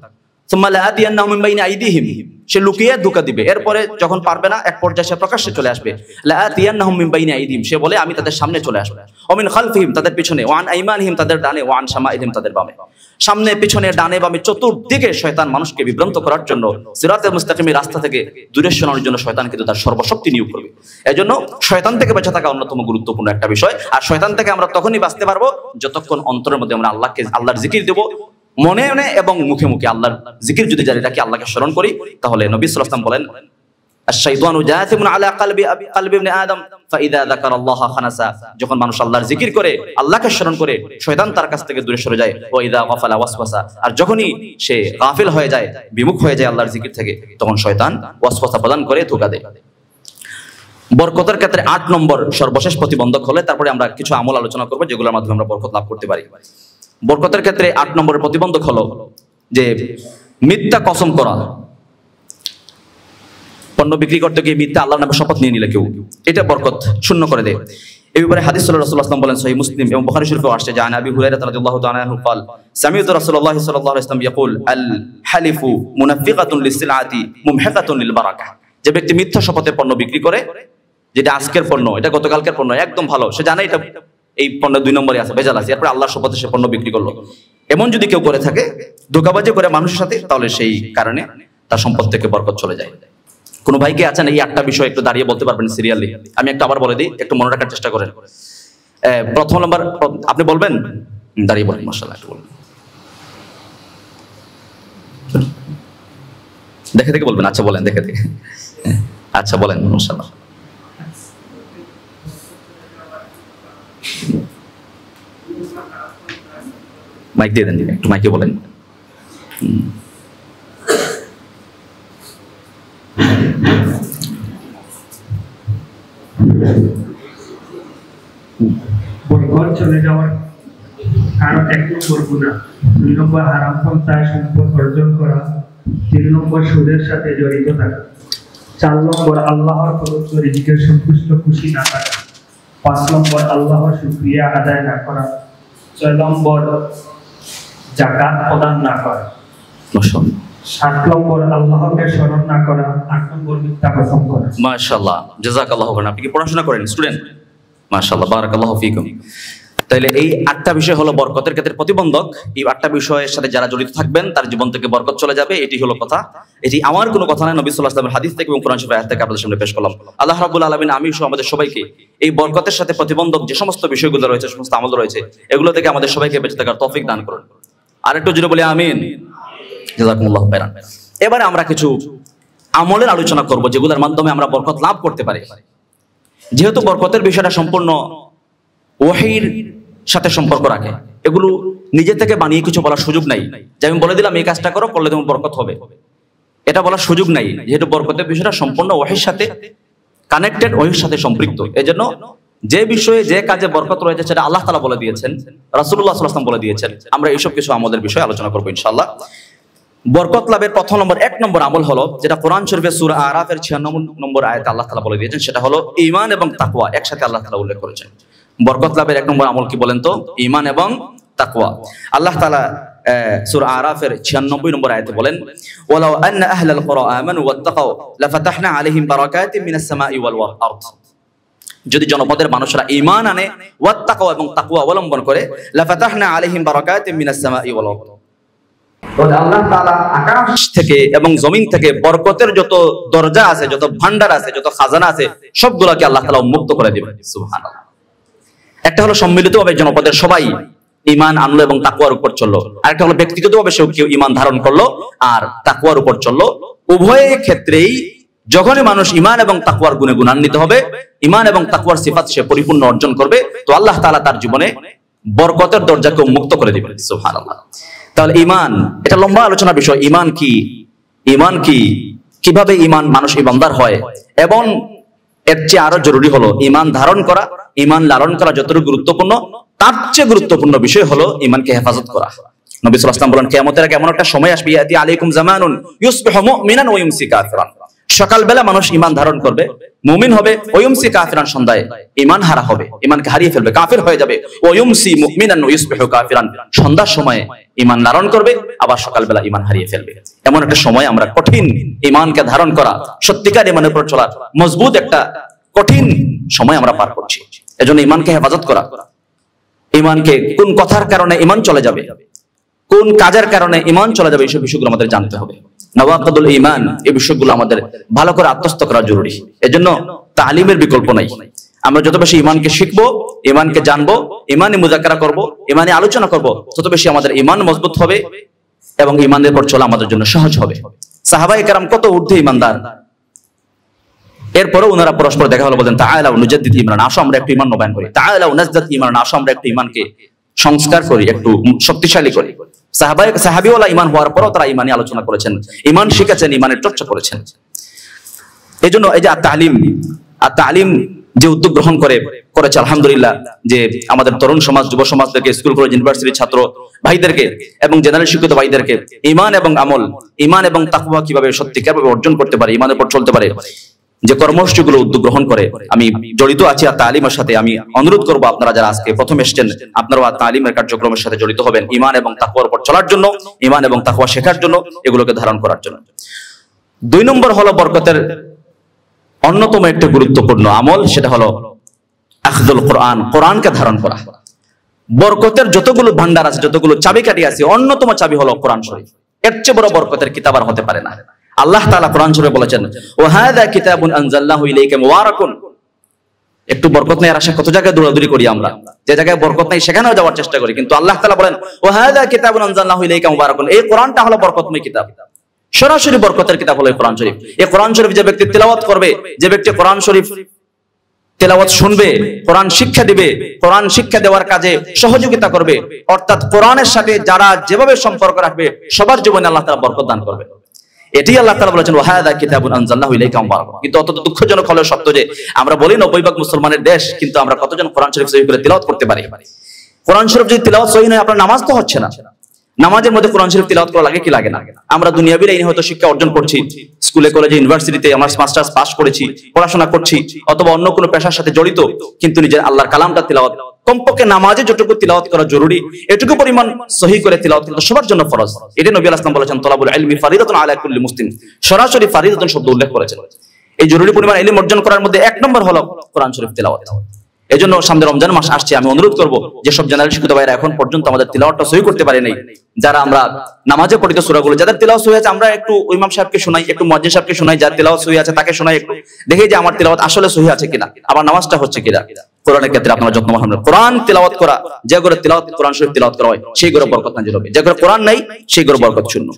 সুম্মা লাআতিয়ান্নাহুম মিন বাইনি আইদিহিম, সে লুকিয়ে ধোঁকা দিবে। এরপরে যখন পারবে না, এক পর্যায়ে সে প্রকাশ্যে চলে আসবে। লাআতিয়ান্নাহুম মিন বাইনি আইদিহিম, সে বলে আমি তাদের সামনে চলে আসবো। ওয়া মিন খালফিহিম, তাদের পিছনে, ওয়া আন আইমানিহিম, তাদের ডানে, ওয়া আন শামাইলিহিম, তাদের বামে। সামনে পিছনে ডানে বামে চতুর্দিকে শয়তান মানুষকে বিভ্রান্ত করার জন্য, সিরাতুল মুস্তাকিমের রাস্তা থেকে দূরে সরানোর জন্য শয়তান কিন্তু তার সর্বশক্তি নিয়োগ করবে। এজন্য শয়তান থেকে বেঁচে থাকা অন্যতম গুরুত্বপূর্ণ একটা বিষয়। আর শয়তান থেকে আমরা তখনই বাঁচতে পারবো যতক্ষণ অন্তরের মধ্যে আমরা আল্লাহর জিকির দেব, মনে মনে এবং মুখে মুখে আল্লাহর জিকির যদি জারি রাখি, আল্লাহকে স্মরণ করি, তাহলে নবী সাল্লাল্লাহু আলাইহি ওয়াসাল্লাম বলেন আশ-শাইতানু জাথিমুন আলা কলবি ইবনে আদম ফাইদা যাকারাল্লাহ খানাসা, যখন মানুষ আল্লাহর জিকির করে, আল্লাহকে স্মরণ করে, শয়তান তার কাছ থেকে দূরে সরে যায়। ওয়া ইযা গাফালা ওয়াসওয়াসা, আর যখনই সে গাফিল হয়ে যায়, বিমুখ হয়ে যায় আল্লাহর জিকির থেকে, তখন শয়তান ওয়াসওয়াসা প্রদান করে, ধোঁকা দেয়। বরকতের ক্ষেত্রে 8 নম্বর সর্বশেষ প্রতিবন্ধক হলে, তারপরে আমরা কিছু আমল আলোচনা করব যেগুলোর মাধ্যমে আমরা বরকত লাভ করতে পারি। বরকতের ক্ষেত্রে 8 নম্বরের প্রতিবন্ধক হলো যে মিথ্যা কসম করা। পণ্য বিক্রি করতে গিয়ে মিথ্যা আল্লাহর নামে শপথ নিয়ে নিলে কেউ, এটা বরকত শূন্য করে দেয়। এই ব্যাপারে হাদিস রাসূলুল্লাহ সাল্লাল্লাহু আলাইহি ওয়াসাল্লাম বলেন, সহিহ মুসলিম এবং বুখারী শরীফেও আসছে, যে আবু হুরায়রা রাদিয়াল্লাহু তাআলা আনহু قال سمعت رسول الله صلى الله عليه وسلم يقول الحلف منفقة للسلعة ممحقة للبركة, যে ব্যক্তি মিথ্যা শপথে পণ্য বিক্রি করে, যেটা আজকের পণ্য, এটা গতকালকের পণ্য, একদম ভালো, সে জানে এটা এই পণ্য 2 নম্বরে আছে, ভেজাল আছে, এরপর আল্লাহর শপথে সে পণ্য বিক্রি করলো। এমন যদি কেউ করে থাকে, ধোঁকাবাজি করে মানুষের সাথে, তাহলে সেই কারণে তার সম্পদ থেকে বরকত চলে যায়। কোন ভাইকে আছেন এই 8টা বিষয় একটু দাঁড়িয়ে বলতে পারবেন সিরিয়ালি? আমি একটু আবার বলে দিই, একটু মনে রাখার চেষ্টা করেন। প্রথম নাম্বার আপনি বলবেন, দাঁড়িয়ে বলেন, মাশাআল্লাহ, একটু বলবেন, দেখে দেখে বলবেন। আচ্ছা বলেন, দেখে দেখে, আচ্ছা বলেন, মাশাআল্লাহ। মাইক দিয়ে দেন, একটু মাইকে বলেন। বরকত চলে যাওয়ার কারণ 1 নম্বর গুনাহ, 2 নম্বর হারাম পন্থায় সম্পদ অর্জন করা, 3 নম্বর সুদের সাথে জড়িত থাকা, 4 নম্বর আল্লাহর প্রদত্ত রিজিকের সন্তুষ্ট খুশি না থাকা, 5 নম্বর আল্লাহর শুকরিয়া আদায় না করা, 6 নম্বর যাকাত প্রদান না করা, 7 নম্বর আল্লাহকে স্মরণ না করা, 8 নম্বর মিথ্যা কসম করা। মাশাআল্লাহ, জাযাকাল্লাহু খাইরান। আপনি কি পড়াশোনা করেন, স্টুডেন্ট? মাশাআল্লাহ, বারাকাল্লাহু ফীকুম। তাহলে এই 8টা বিষয় হলো বরকতের ক্ষেত্রে প্রতিবন্ধক। এই 8টা বিষয়ের সাথে যারা জড়িত থাকবেন, তার জীবন থেকে বরকত চলে যাবে, এটি হলো কথা। এটি আমার কোনো কথা নয়, নবী সাল্লাল্লাহু আলাইহি ওয়াসাল্লামের হাদিস থেকে এবং কোরআন শরীফের আয়াত থেকে আপনাদের সামনে পেশ করলাম। আল্লাহ রাব্বুল আলামিন আমি সহ আমাদের সবাইকে এই বরকতের সাথে প্রতিবন্ধক যে সমস্ত বিষয়গুলো রয়েছে, সমস্ত আমল রয়েছে, এগুলো থেকে আমাদের সবাইকে বেঁচে থাকার তৌফিক দান করুন। আরেকটু জোরে বলি আমিন। জাযাকুমুল্লাহু খাইরান। এবারে আমরা কিছু আমলের আলোচনা করব যেগুলোর মাধ্যমে আমরা বরকত লাভ করতে পারি। যেহেতু বরকতের বিষয়টা সম্পূর্ণ ওহীর সাথে সম্পর্ক রাখে, এগুলো নিজে থেকে বানিয়ে কিছু বলার সুযোগ নাই যে আমি বলে দিলাম এই কাজটা করো, করলে তোমার বরকত হবে, এটা বলার সুযোগ নাই। যেহেতু বরকতের বিষয়টা সম্পূর্ণ ওহীর সাথে কানেক্টেড, ওহীর সাথে সম্পৃক্ত, এজন্য যে বিষয়ে যে কাজে বরকত রয়েছে সেটা আল্লাহ তাআলা বলে দিয়েছেন, রাসূলুল্লাহ সাল্লাল্লাহু আলাইহি ওয়াসাল্লাম বলে দিয়েছেন। আমরা এইসব কিছু আমলের বিষয়ে আলোচনা করব ইনশাআল্লাহ। বরকত লাভের প্রথম নম্বর 1 নম্বর আমল হলো, যেটা কোরআন শরীফের সূরা আরাফের 96 নম্বর আয়াতে আল্লাহ তাআলা বলে দিয়েছেন, সেটা হলো ঈমান এবং তাকওয়া একসাথে আল্লাহ তাআলা উল্লেখ করেছেন। বরকত লাভের 1 নম্বর আমল কি বলেন তো? ঈমান এবং তাকওয়া। আল্লাহ তাআলা সূরা আরাফের 96 নম্বর আয়াতে বলেন, ওয়ালাউ আন্না আহলাল কুরা আমানু ওয়াত্তাকাউ লাফাতাহনা আলাইহিম বারাকাতিন মিনাস সামাই ওয়াল আরদ, যদি জনপদের মানুষরা ঈমান আনে, ওয়াত্তাকাউ এবং তাকওয়া অবলম্বন করে, লাফাতাহনা আলাইহিম বারাকাতিন মিনাস সামাই ওয়াল আরদ, আল্লাহ তাআলা আকাশ থেকে এবং জমিন থেকে বরকতের যত দরজা আছে, যত ভান্ডার আছে, যত খাজানা আছে, সবগুলোকে আল্লাহ তাআলা উন্মুক্ত করে দিবেন। সুবহানাল্লাহ। একটা হলো সম্মিলিতভাবে জনপদের সবাই ঈমান আনলো এবং তাকওয়ার উপর চললো, আরেকটা হলো ব্যক্তিগতভাবে কেউ ঈমান ধারণ করলো আর তাকওয়ার উপর চললো। উভয় ক্ষেত্রেই যখনই মানুষ ঈমান এবং তাকওয়ার গুণে গুণান্বিত হবে, ঈমান এবং তাকওয়ার সিফাত সে পরিপূর্ণ অর্জন করবে, তো আল্লাহ তাআলা তার জীবনে বরকতের দরজাকে উন্মুক্ত করে দিবেন। সুবহানাল্লাহ। তাহলে ঈমান, এটা লম্বা আলোচনার বিষয়। ঈমান কি, ঈমান কি, কিভাবে ঈমান মানুষ ঈমানদার হয়, এবং এর চেয়ে আরো জরুরি হলো ঈমান ধারণ করা, ঈমান লালন করা যতটুকু গুরুত্বপূর্ণ, তার চেয়ে গুরুত্বপূর্ণ বিষয় হলো ঈমানকে হেফাজত করা। নবী সাল্লাল্লাহু আলাইহি ওয়াসাল্লাম বলেন, কিয়ামতের আগে এমন একটা সময় আসবে, ইয়াতি আলাইকুম জামানুন ইউসবিহু মুমিনান ওয়া ইউমসি কাফিরান, সকালবেলা মানুষ ঈমান ধারণ করবে, মুমিন হবে, ওয়ুমসি কাফিরান, সন্ধ্যায় ঈমান হারা হবে, ঈমানকে হারিয়ে ফেলবে, কাফির হয়ে যাবে। ওয়ুমসি মুমিনান ওয়া ইউসবিহু কাফিরান, সন্ধ্যার সময়ে ঈমান ধারণ করবে, আবার সকালবেলা ঈমান হারিয়ে ফেলবে। এমন একটা সময় আমরা কঠিন ঈমানকে ধারণ করা, সত্যিকার ঈমানের উপর চলা, মজবুত একটা কঠিন সময় আমরা পার করছি। এজন্য ঈমানকে হেফাজত করা, ঈমানকে কোন কথার কারণে ঈমান চলে যাবে, কোন কাজের কারণে ঈমান চলে যাবে, এইসব বিষয়গুলো আমাদের জানতে হবে। নওয়াকিদুল ঈমান, এই বিষয়গুলো আমাদের ভালো করে আত্মস্থ করা জরুরি। এজন্য তালিমের বিকল্প নাই। আমরা যত বেশি ঈমানকে শিখবো, ঈমানকে জানবো, ঈমানি মুযাকারা করব, ঈমানি আলোচনা করব, তত বেশি আমাদের ঈমান মজবুত হবে এবং ঈমানের উপর চলা আমাদের জন্য সহজ হবে। সাহাবায়ে কেরাম কত ঊর্ধ্বে ঈমানদার, এরপরে ওনারা পরস্পর দেখা হলো, বলেন তাআলাউ নুজাদ্দিদ ঈমান, আসো আমরা একটু ঈমান নবায়ন করি। তাআলাউ নাজদাদ ঈমান, আসো আমরা একটু ঈমানকে সংস্কার করি, একটু শক্তিশালী করি। সাহাবীওয়ালা ঈমান হওয়ার পরও তারা ঈমানি আলোচনা করেছেন, ঈমান শিখেছেন, ঈমানের চর্চা করেছেন। এজন্য এই যে তালিম যে উদ্যোগ গ্রহণ করেছে আলহামদুলিল্লাহ, যে আমাদের তরুণ সমাজ, যুব সমাজদেরকে, স্কুল কলেজ ইউনিভার্সিটির ছাত্র ভাইদেরকে এবং জেনারেল শিক্ষিত ভাইদেরকে ঈমান এবং আমল, ঈমান এবং তাকওয়া কিভাবে সত্যিকারভাবে অর্জন করতে পারে, ঈমানের উপর চলতে পারে, যে কর্মসূচিগুলো উদ্যোগ গ্রহণ করে আমি জড়িত আছি তালিমের সাথে। আমি অনুরোধ করব আপনারা যারা আজকে প্রথম এসেছেন, আপনারাও তালিমের কার্যক্রমের সাথে জড়িত হবেন, ঈমান এবং তাকওয়ার উপর চলার জন্য, ঈমান এবং তাকওয়া শেখার জন্য, এগুলোকে ধারণ করার জন্য। 2 নম্বর হলো বরকতের অন্যতম একটি গুরুত্বপূর্ণ আমল, সেটা হলো আখযুল কোরআন, কোরআনকে ধারণ করা। বরকতের যতগুলো ভান্ডার আছে, যতগুলো চাবিকাঠি আছে, অন্যতম চাবি হলো কোরআন শরীফ। এর চেয়ে বড় বরকতের কিতাব আর হতে পারে না। আল্লাহ তাআলা কোরআন শরীফে বলেছেন, ওয়া হাযা কিতাবুন আনজালনাহু ইলাইকা মুবারাকুন। একটু বরকত নেই আর আশা কত জায়গায় দৌড়াদৌড়ি করি আমরা, যে জায়গায় বরকত নাই সেখানেও যাওয়ার চেষ্টা করি, কিন্তু আল্লাহ তাআলা বলেন ওয়া হাযা কিতাবুন আনজালনাহু ইলাইকা মুবারাকুন, এই কোরআনটা হলো বরকতময় কিতাব, সরাসরি বরকতের কিতাব হলো কোরআন শরীফ। এই কোরআন শরীফ যে ব্যক্তি তেলাওয়াত করবে, যে ব্যক্তি কোরআন শরীফ তেলাওয়াত শুনবে, কোরআন শিক্ষা দিবে, কোরআন শিক্ষা দেওয়ার কাজে সহযোগিতা করবে, অর্থাৎ কোরআনের সাথে যারা যেভাবে সম্পর্ক রাখবে সবার জীবনে আল্লাহ তাআলা বরকত দান করবে। এটি আল্লাহ তাআলা বলেছেন ওয়া হাযা কিতাবুন আনজালনাহু ইলাইকা মুবারাকুন। কিন্তু অত্যন্ত দুঃখজনক হলো সত্য যে আমরা বলি 90% মুসলমানের দেশ, কিন্তু আমরা কতজন কোরআন শরীফ সহিহ করে তিলাওয়াত করতে পারি? কোরআন শরীফ যদি তিলাওয়াত সহিহ নয়, আপনার নামাজ তো হচ্ছে না। নামাজের মধ্যে কোরআন শরীফ তিলাওয়াত করা লাগে কি লাগে না? আমরা দুনিয়াবি লাইনে হয়তো শিক্ষা অর্জন করছি, স্কুলে কলেজে ইউনিভার্সিটিতে আমরা মাস্টার্স পাস করেছি, পড়াশোনা করছি, অথবা অন্য কোনো পেশার সাথে জড়িত, কিন্তু নিজের আল্লাহর কালামটা তিলাওয়াত, কমপক্ষে নামাজে যতটুকু তিলাওয়াত করা জরুরি, এটুকু পরিমাণ সহিহ করে তিলাওয়াত করা সবার জন্য ফরজ। এটা নবী আলাইহিস সালাম বলেছেন, তলাবুল ইলমি ফারিদাতুন আলা কুল্লি মুসলিম, সরাসরি ফারিদাতুন শব্দ উল্লেখ করেছেন। এই জরুরি পরিমাণ ইলম অর্জন করার মধ্যে 1 নম্বর হলো কোরআন শরীফ তিলাওয়াত। এজন্য সামনে রমজান মাস আসছে, আমি অনুরোধ করব যেসব জেনারেল শিক্ষিত ভাইরা এখন পর্যন্ত আমাদের তিলাওয়াতটা সহিহ করতে পারে নাই, যারা আমরা নামাজে পড়িত সূরাগুলো, যাদের তিলাওয়াত সহিহ আছে, আমরা একটু ইমাম সাহেবকে শোনাই, একটু মুয়াজ্জিন সাহেবকে শোনাই, যার তিলাওয়াত সহিহ আছে তাকে শোনাই, একটু দেখি যে আমার তিলাওয়াত আসলে সহিহ আছে কিনা, আমার নামাজটা হচ্ছে কিনা। কোরআনের ক্ষেত্রে আপনারা যত্নবান হবেন। কোরআন তিলাওয়াত করা, যে ঘরে তিলাওয়াত কোরআন শরীফ তিলাওয়াত করা হয় সেই ঘরে বরকত নাজিল হবে, যে ঘরে কোরআন নাই সেই ঘরে বরকত শূন্য।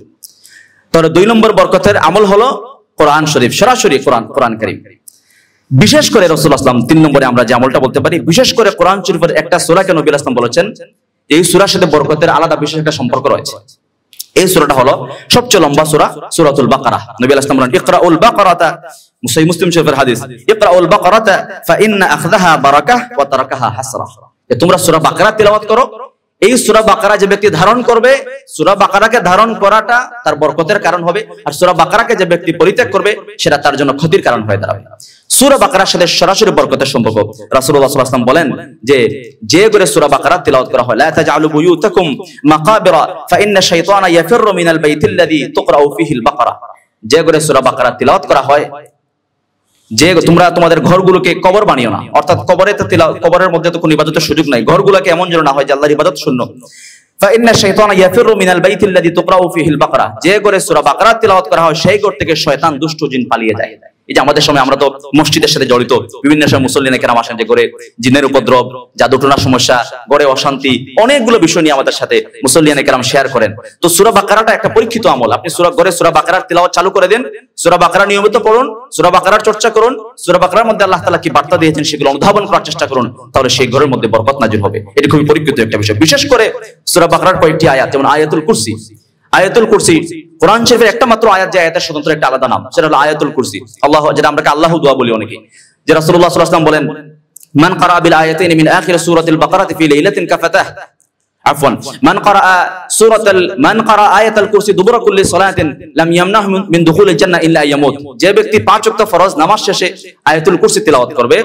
তাহলে 2 নম্বর বরকতের আমল হলো কোরআন শরীফ, সরাসরি কোরআন কারীম। বিশেষ করে রাসূলুল্লাহ সাল্লাল্লাহু আলাইহি ওয়াসাল্লাম 3 নম্বরে আমরা যে আমলটা বলতে পারি, বিশেষ করে কোরআন শরীফের একটা সূরাকে নবী আলাইহিস সালাম বলেছেন এই সূরার সাথে বরকতের আলাদা বিশেষ একটা সম্পর্ক রয়েছে। এই সূরাটা হলো সবচেয়ে লম্বা সূরা, সূরাতুল বাকারা। নবী আলাইহিস সালাম বলেন, ইকরাউল বাকারাতা, সহিহ মুসলিম শরীফের হাদিস, ইকরাউল বাকারাতা ফাইন্না আখযাহা বারাকাহ ওয়া তারাকাহা হাসরা। তোমরা সূরা বাকারা তিলাওয়াত করো। এই সূরা বাকারা যে ব্যক্তি ধারণ করবে, সূরা বাকারাকে ধারণ করাটা তার বরকতের কারণ হবে, আর সূরা বাকারাকে যে ব্যক্তি পরিত্যাগ করবে সেটা তার জন্য ক্ষতির কারণ হয়ে দাঁড়াবে। সূরা বাকারার সাথে সরাসরি বরকতের সম্পর্ক। রাসূলুল্লাহ সাল্লাল্লাহু আলাইহি ওয়াসাল্লাম বলেন যে ঘরে সূরা বাকারা তিলাওয়াত করা হয়, লা তাজআলু বুয়ুতাকুম মাকাবিরা ফাইন্না শাইতানা ইয়াফিররু মিনাল বাইতিল্লাযী তুকরাউ ফীহিল বাকারা। যে ঘরে সূরা বাকারা তিলাওয়াত করা হয়, যে তোমরা তোমাদের ঘরগুলোকে কবর বানিও না, অর্থাৎ কবরের মধ্যে তো কোনো ইবাদতের সুযোগ নাই, ঘরগুলোকে এমন যেন না হয় যে আল্লাহর ইবাদত শূন্য। ফাইন্না শাইতানা ইয়াফিররু মিনাল বাইতিল্লাযী তুকরাউ ফীহিল বাকারা। যে ঘরে সূরা বাকারা তিলাওয়াত করা হয় সেই ঘর থেকে শয়তান দুষ্ট জিন পালিয়ে যায়। এই যে আমাদের সময় আমরা তো মসজিদের সাথে জড়িত, বিভিন্ন সময় মুসল্লিরা কেরাম আসেন যে ঘরে জিনের উপদ্রব, জাদুটোনার সমস্যা, ঘরে অশান্তি, অনেকগুলো বিষয় নিয়ে আমাদের সাথে মুসল্লিরা কেরাম শেয়ার করেন। তো সূরা বাকারাটা একটা পরীক্ষিত আমল। আপনি ঘরে সূরা বাকারার তিলাওয়াত চালু করে দেন, সূরা বাকারা নিয়মিত পড়ুন, সূরা বাকারার চর্চা করুন, সূরা বাকারার মধ্যে আল্লাহ তাআলা কি বার্তা দিয়েছেন সেগুলো অনুধাবন করার চেষ্টা করুন, তাহলে সেই ঘরের মধ্যে বরকত নাজিল হবে। এটা খুবই পরীক্ষিত একটা বিষয়। বিশেষ করে সূরা বাকারার কয়েকটি আয়াত, যেমন আয়াতুল কুরসি। আয়াতুল কুরসি কোরআন শরীফের একটা মাত্র আয়াত, যে আয়াতের স্বতন্ত্র একটা আলাদা নাম, সেটা হলো আয়াতুল কুরসি। আল্লাহ, যেটা আমরা আল্লাহু দুআ বলি অনেকে, যে রাসূলুল্লাহ সাল্লাল্লাহু আলাইহি ওয়াসাল্লাম বলেন, মান ক্বারা বিল আয়াতাইনি মিন আখির সূরাতিল বাকারাতি ফি লাইলাতিন কাফাতাহ আফওয়ান মান ক্বারা আয়াতুল কুরসি দুবুরা কুল্লি সালাতিন লাম ইয়ামনাহু মিন দুখুলিল জান্নাহ ইল্লা ইয়ামুত। যে ব্যক্তি 5 ওয়াক্ত ফরজ নামাজ শেষে আয়াতুল কুরসি তিলাওয়াত করবে,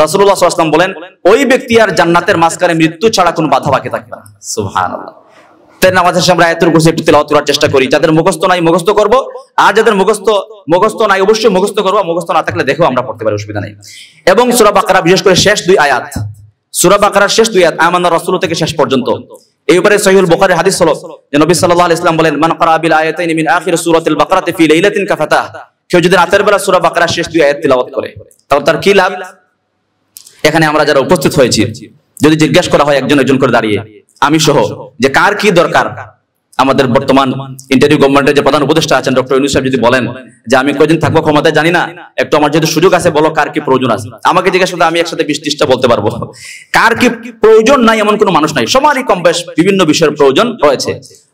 রাসূলুল্লাহ সাল্লাল্লাহু আলাইহি ওয়াসাল্লাম বলেন ওই ব্যক্তি আর জান্নাতের মাঝখানে মৃত্যু ছাড়া কোনো বাধা বাকি থাকবে না। সুবহানাল্লাহ। তাই নামাজের শেষে আমরা আয়াতুল কুরসি একটু তিলাওয়াত করার চেষ্টা করি। যাদের মুখস্থ নাই মুখস্থ করব, আর যাদের মুখস্থ নাই অবশ্যই মুখস্থ করব, মুখস্থ না থাকলে দেখো আমরা পড়তে পারি, অসুবিধা নেই। এবং সূরা বাকারা বিশেষ করে শেষ 2 আয়াত, সূরা বাকারার শেষ 2 আয়াত আমানা রাসূল থেকে শেষ পর্যন্ত, এই ব্যাপারে সহিহুল বুখারীর হাদিস হলো যে নবী সাল্লাল্লাহু আলাইহি ওয়াসাল্লাম বলেন মান ক্বারা বিল আয়াতাইন মিন আখির সূরাতিল বাকারাতি ফি লাইলাতিন কাফাতাহ। কেউ যদি রাতের বেলা সূরা বাকারার শেষ 2 আয়াত তিলাওয়াত করে তাহলে তার কি লাভ? এখানে আমরা যারা উপস্থিত হয়েছি যদি জিজ্ঞাসা করা হয় একজন একজন করে দাঁড়িয়ে আমি সহ যে কার কি দরকার, আমাদের বর্তমান ইন্টারিম গভর্নমেন্টের যে প্রধান উপদেষ্টা আছেন ডক্টর ইউনূস সাহেব যদি বলেন যে আমি কয়দিন থাকবো ক্ষমতায় জানি না, একটু আমার যেহেতু সুযোগ আছে বলো কার কি প্রয়োজন আছে, আমাকে জিজ্ঞাসা করলে আমি একসাথে 20-30টা বলতে পারবো। কার কি প্রয়োজন নাই এমন কোনো মানুষ নাই, সবারই কম বেশ বিভিন্ন বিষয়ের প্রয়োজন রয়েছে।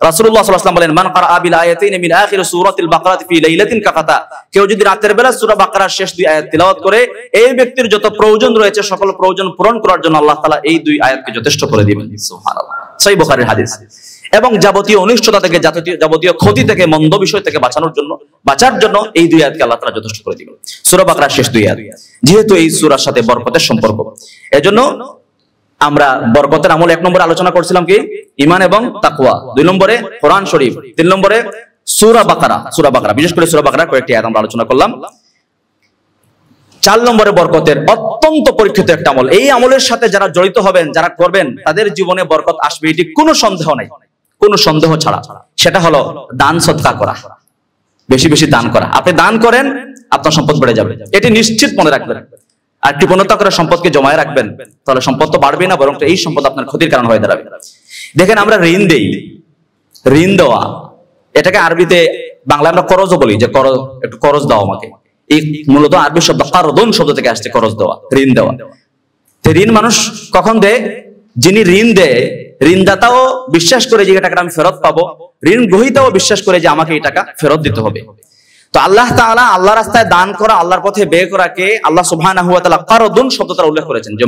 রাসূলুল্লাহ সাল্লাল্লাহু আলাইহি ওয়াসাল্লাম বলেন মান ক্বারা বিল আয়াতাইন মিন আখির সূরাতিল বাকারাতি ফি লাইলাতিন কাফাতা। কেউ যদি রাতের বেলা সূরা বাকারার শেষ 2 আয়াত তিলাওয়াত করে এই ব্যক্তির যত প্রয়োজন রয়েছে সকল প্রয়োজন পূরণ করার জন্য আল্লাহ তাআলা এই 2 আয়াতকে যথেষ্ট করে দিবেন। সুবহানাল্লাহ। সহিহ বুখারীর হাদিস। এবং যাবতীয় অনিষ্টতা থেকে যাবতীয় ক্ষতি থেকে মন্দ বিষয় থেকে বাঁচার জন্য এই 2 আয়াতকে আল্লাহ তাআলা যথেষ্ট করে দিবেন। সূরা বাকারার শেষ 2 আয়াত, যেহেতু এই সূরার সাথে বরকতের সম্পর্ক, এজন্য আমরা বরকতের আমল 1 নম্বরে আলোচনা করছিলাম কি ঈমান এবং তাকওয়া, 2 নম্বরে কোরআন শরীফ, 3 নম্বরে সূরা বাকারা বিশেষ করে সূরা বাকারা কয়েকটি আয়াত আমরা আলোচনা করলাম। 4 নম্বরে বরকতের অত্যন্ত পরীক্ষিত একটা আমল, এই আমলের সাথে যারা জড়িত হবেন যারা করবেন তাদের জীবনে বরকত আসবে, এটি কোনো সন্দেহ নাই, কোনো সন্দেহ ছাড়া। সেটা হলো দান সদকা করা, বেশি বেশি দান করা। আপনি দান করেন আপনার সম্পদ বেড়ে যাবে, এটি নিশ্চিত মনে রাখবেন। আর কৃপণতা করে সম্পদকে জমায় রাখবেন তাহলে সম্পদ তো বাড়বে না, বরং এই সম্পদ আপনার ক্ষতির কারণ হয়ে দাঁড়াবে। দেখেন আমরা ঋণ দেই, ঋণ দেওয়া এটাকে আরবিতে বাংলায় আমরা করজও বলি, যে একটু করজ দাও আমাকে। এই মূলত আরবি শব্দ কারদুন শব্দ থেকে আসছে, করজ দেওয়া, ঋণ দেওয়া। ঋণ মানুষ কখন দেয়? যিনি ঋণ দেয় ঋণদাতাও বিশ্বাস করে যে টাকাটা আমি ফেরত পাবো, ঋণ গ্রহীতাও বিশ্বাস করে যে আমাকে এই টাকা ফেরত দিতে হবে। তো আল্লাহ তাআলা আল্লাহর রাস্তায় দান করা, আল্লাহর পথে ব্যয় করাকে আল্লাহ সুবহানাহু ওয়া তাআলা কারদুন শব্দ দ্বারা উল্লেখ করেছেন, যে